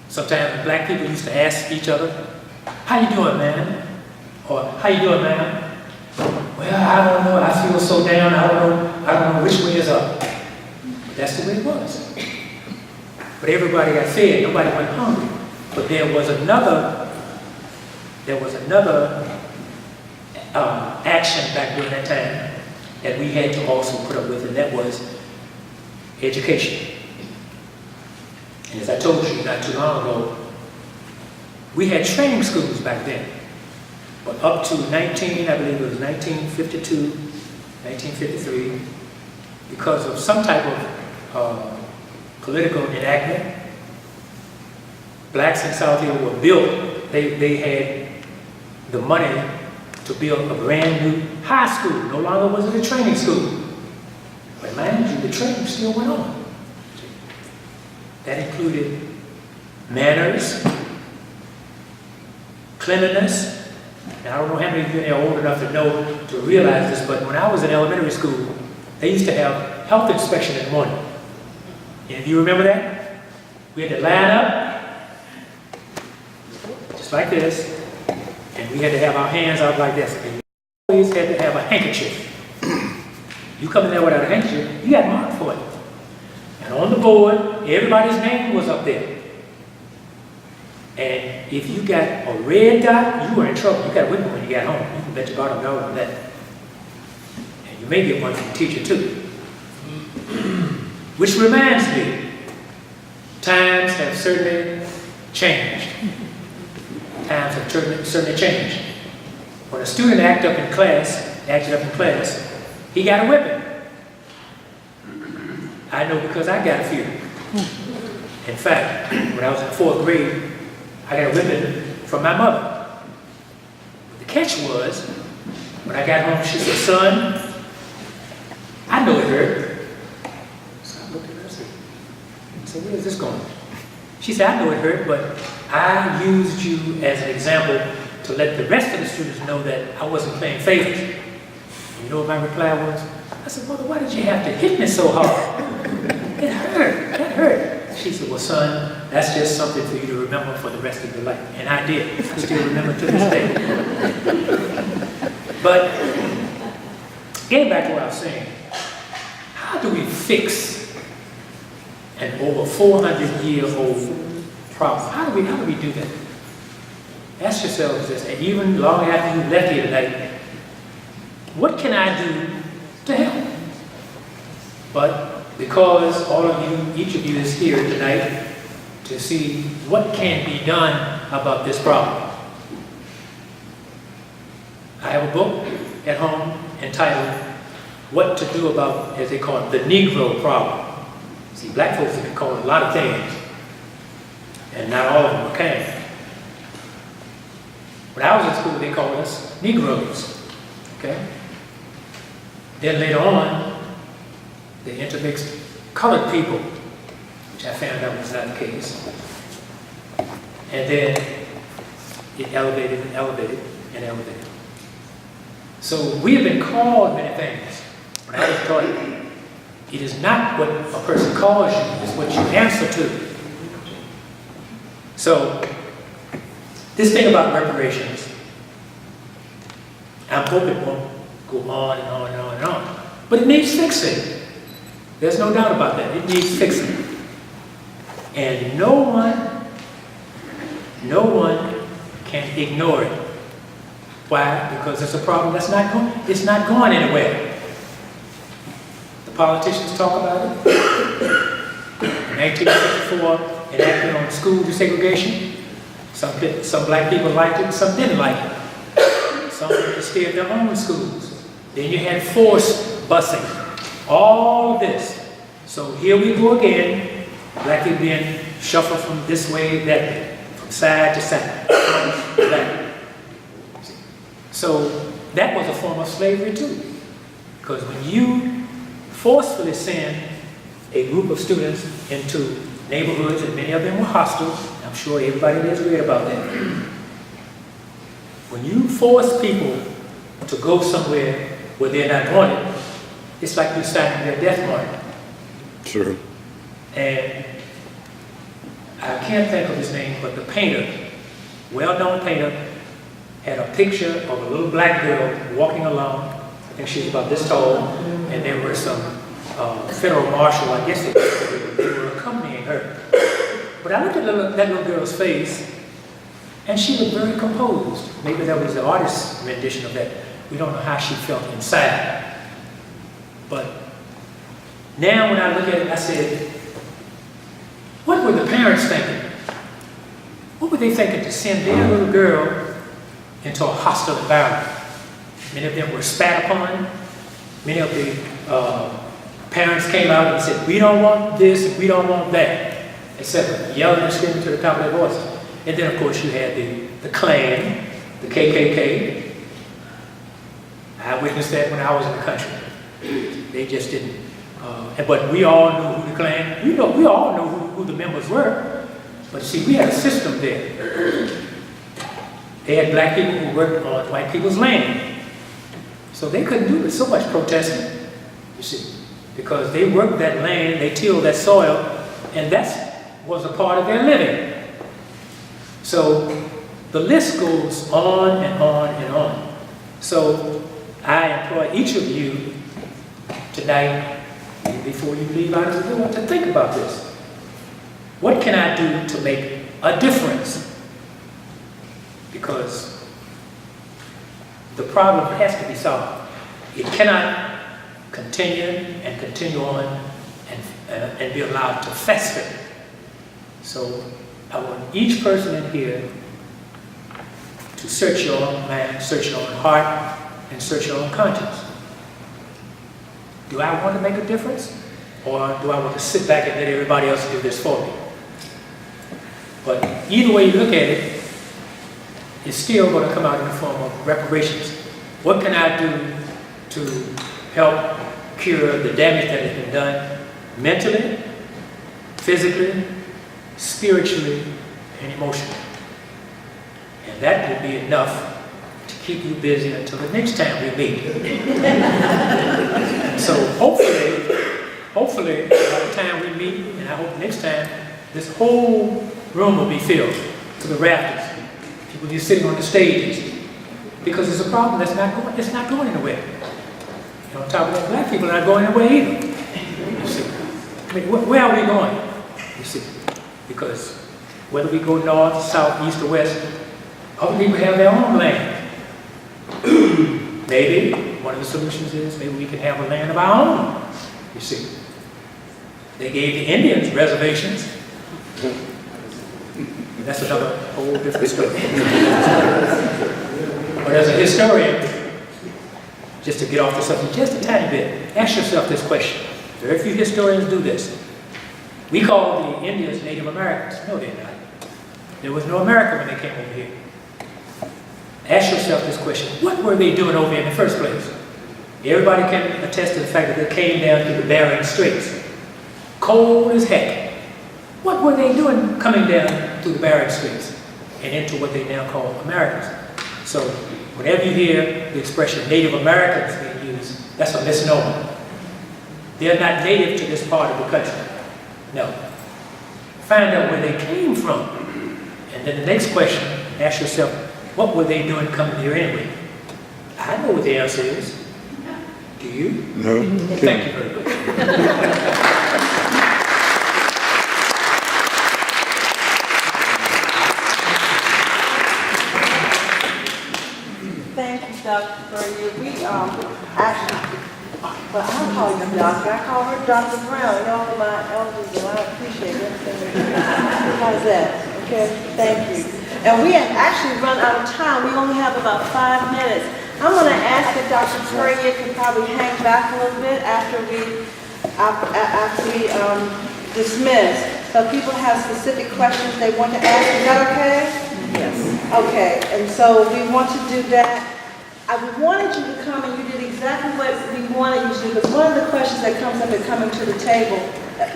Sometimes black people used to ask each other, how you doing, man? Or, how you doing, man? Well, I don't know, I feel so down, I don't know which way is up. But that's the way it was. But everybody got fed, nobody went hungry. But there was another action back during that time that we had to also put up with, and that was education. And as I told you not too long ago, we had training schools back then. But up to I believe it was 1952, 1953, because of some type of political enactment, blacks in South Hill were built, they had the money to build a brand new high school. No longer was it a training school. But mind you, the training still went on. That included manners, cleanliness. And I don't know how many of you are old enough to know, to realize this, but when I was in elementary school, they used to have health inspection in the morning. And do you remember that? We had to line up, just like this, and we had to have our hands out like this. And we always had to have a handkerchief. You come in there without a handkerchief, you got marked for it. And on the board, everybody's name was up there. And if you got a red dot, you were in trouble. You got a whipping when you got home. You can bet your bottom dollar on that. And you may get one from the teacher too. Which reminds me, times have certainly changed. Times have certainly changed. When a student acted up in class, he got a whipping. I know because I got a few. In fact, when I was in 4th grade, I got a whipping from my mother. The catch was, when I got home, she said, "Son, I know it hurt." So I looked at her and said, "Where is this going?" She said, "I know it hurt, but I used you as an example to let the rest of the students know that I wasn't playing favorites." And you know what my reply was? I said, "Mother, why did you have to hit me so hard? It hurt, that hurt." She said, "Well, son, that's just something for you to remember for the rest of your life." And I did. I still remember to this day. But getting back to what I was saying, how do we fix an over 400-year-old problem? How do we do that? Ask yourselves this, and even long after you left here tonight, what can I do to help? But because all of you, each of you is here tonight to see what can be done about this problem. I have a book at home entitled What to Do About, as they call it, the Negro Problem. See, black folks have been called a lot of things, and not all of them are kind. When I was in school, they called us Negroes, okay? Then later on, they intermixed colored people, which I found out was not the case. And then it elevated and elevated and elevated. So we have been called many things. When I was taught, it is not what a person calls you, it's what you answer to. So this thing about reparations, I'm hoping it won't go on and on and on and on. But it needs fixing. There's no doubt about that. It needs fixing. And no one can ignore it. Why? Because it's a problem that's not going anywhere. The politicians talk about it. In 1954, enacted on school desegregation. Some black people liked it, some didn't like it. Some people stayed in their own schools. Then you had forced busing. All of this. So here we go again, black people being shuffled from this way, that way, from side to side, front to back. So that was a form of slavery too. Because when you forcefully send a group of students into neighborhoods, and many of them were hostile, I'm sure everybody has read about that. When you force people to go somewhere where they're not wanted, it's like you're signing their death warrant. Sure. And I can't think of his name, but the painter, well-known painter, had a picture of a little black girl walking along. I think she was about this tall, and there were some federal marshal, I guess they were accompanying her. But I looked at that little girl's face, and she looked very composed. Maybe that was the artist's rendition of that. We don't know how she felt inside. But now when I look at it, I said, what were the parents thinking? What were they thinking to send their little girl into a hostile environment? Many of them were spat upon. Many of the parents came out and said, "We don't want this and we don't want that," etc., yelling and screaming to the top of their voices. And then, of course, you had the Klan, the KKK. I witnessed that when I was in the country. They just didn't. But we all knew who the Klan, we all knew who the members were. But see, we had a system there. They had black people who worked on white people's land. So they couldn't do so much protesting, you see, because they worked that land, they tilled that soil, and that was a part of their living. So the list goes on and on and on. So I implore each of you tonight, before you leave out of the door, to think about this. What can I do to make a difference? Because the problem has to be solved. It cannot continue on and be allowed to fester. So I want each person in here to search your own mind, search your own heart, and search your own conscience. Do I want to make a difference? Or do I want to sit back and let everybody else do this for me? But either way you look at it, it's still going to come out in the form of reparations. What can I do to help cure the damage that has been done mentally, physically, spiritually, and emotionally? And that will be enough to keep you busy until the next time we meet. So hopefully, by the time we meet, and I hope next time, this whole room will be filled to the rafters. People will be sitting on the stages. Because it's a problem that's not going anywhere. And on top of that, black people are not going anywhere either. You see. I mean, where are we going? You see. Because whether we go north, south, east, or west, other people have their own land. Maybe one of the solutions is maybe we can have a land of our own. You see. They gave the Indians reservations. That's another whole different story. But as a historian, just to get off the subject just a tiny bit, ask yourself this question. Very few historians do this. We call the Indians Native Americans. No, they're not. There was no America when they came over here. Ask yourself this question. What were they doing over here in the first place? Everybody can attest to the fact that they came down through the Bering Straits. Cold as heck. What were they doing coming down through the Bering Straits and into what they now call Americans? So whenever you hear the expression Native Americans being used, that's a misnomer. They're not native to this part of the country. No. Find out where they came from. And then the next question, ask yourself, what were they doing coming here anyway? I know what the answer is. Do you? No. Thank you very much. Thank you, Dr. Bernier. We actually, well, I'll call you Doctor. I call her Dr. Brown. Y'all are my elders, and I appreciate everything. How's that? Okay, thank you. And we have actually run out of time. We only have about 5 minutes. I'm going to ask if Dr. Bernier can probably hang back a little bit after we dismiss. So people have specific questions they want to ask. Is that okay? Yes. Okay, and so we want to do that. I wanted you to come and you did exactly what we wanted you to do, because one of the questions that comes up in coming to the table,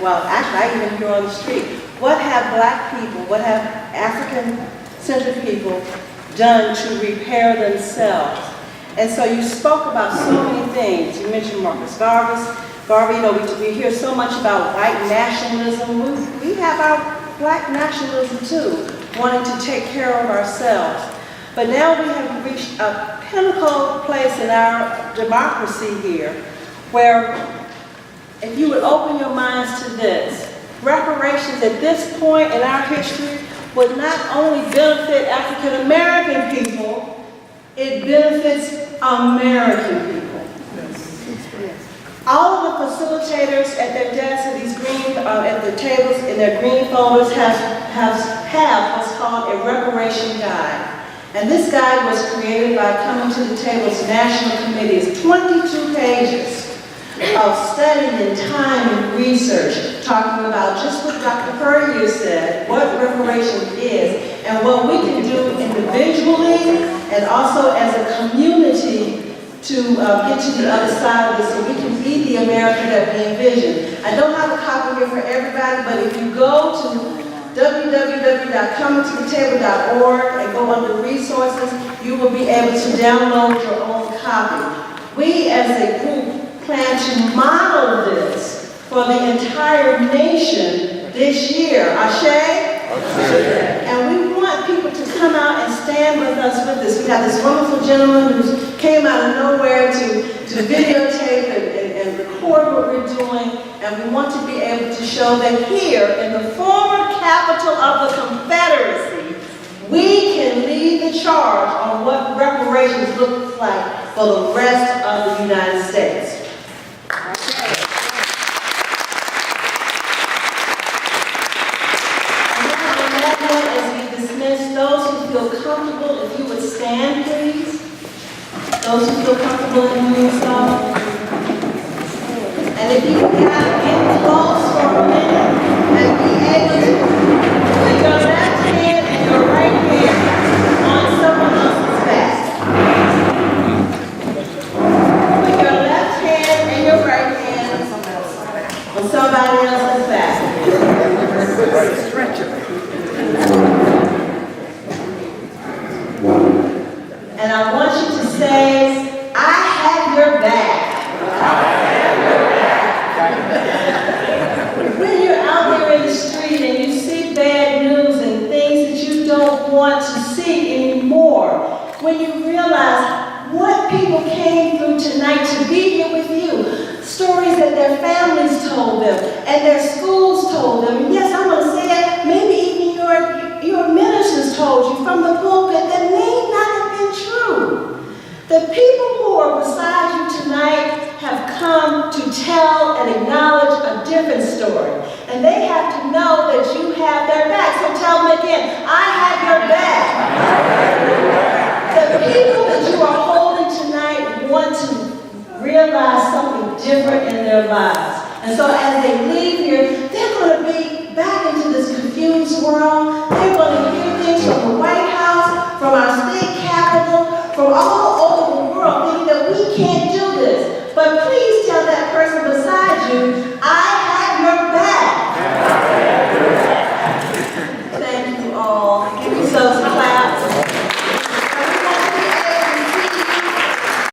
well, actually I even hear on the street, what have black people, what have African-centered people done to repair themselves? And so you spoke about so many things. You mentioned Marcus Garvey, you know, we hear so much about white nationalism. We have our black nationalism too, wanting to take care of ourselves. But now we have reached a pinnacle place in our democracy here, where if you would open your minds to this, reparations at this point in our history would not only benefit African American people, it benefits American people. All of the facilitators at their desks, at these green, at the tables in their green folders have what's called a reparation guide. And this guide was created by Coming to the Table's National Committee. It's 22 pages of study and time and research, talking about just what Dr. Bernier said, what reparation is, and what we can do individually and also as a community to get to the other side of this so we can be the America that we envision. I don't have a copy here for everybody, but if you go to www.comingtothetable.org and go under resources. You will be able to download your own copy. We as a group plan to model this for the entire nation this year. Ashe? And we want people to come out and stand with us with this. We got this wonderful gentleman who came out of nowhere to videotape and record what we're doing. And we want to be able to show that here in the former capital of the Confederacy, we can lead the charge on what reparations look like for the rest of the United States. Those who feel comfortable, if you would stand, please. Those who feel comfortable in doing so. And if you can get close for a minute and be able to put your left hand and your right hand on someone else's back. Put your left hand and your right hand on somebody else's back. Stretch it. And I want you to say, I have your back. When you're out there in the street and you see bad news and things that you don't want to see anymore, when you realize what people came through tonight to be here with you, stories that their families told them and their schools told them, and yes, I'm going to say that, maybe even your ministers told you from the pulpit that may not have been true. The people who are beside you tonight have come to tell and acknowledge a different story. And they have to know that you have their back. So tell them again, I have your back. The people that you are holding tonight want to realize something different in their lives. And so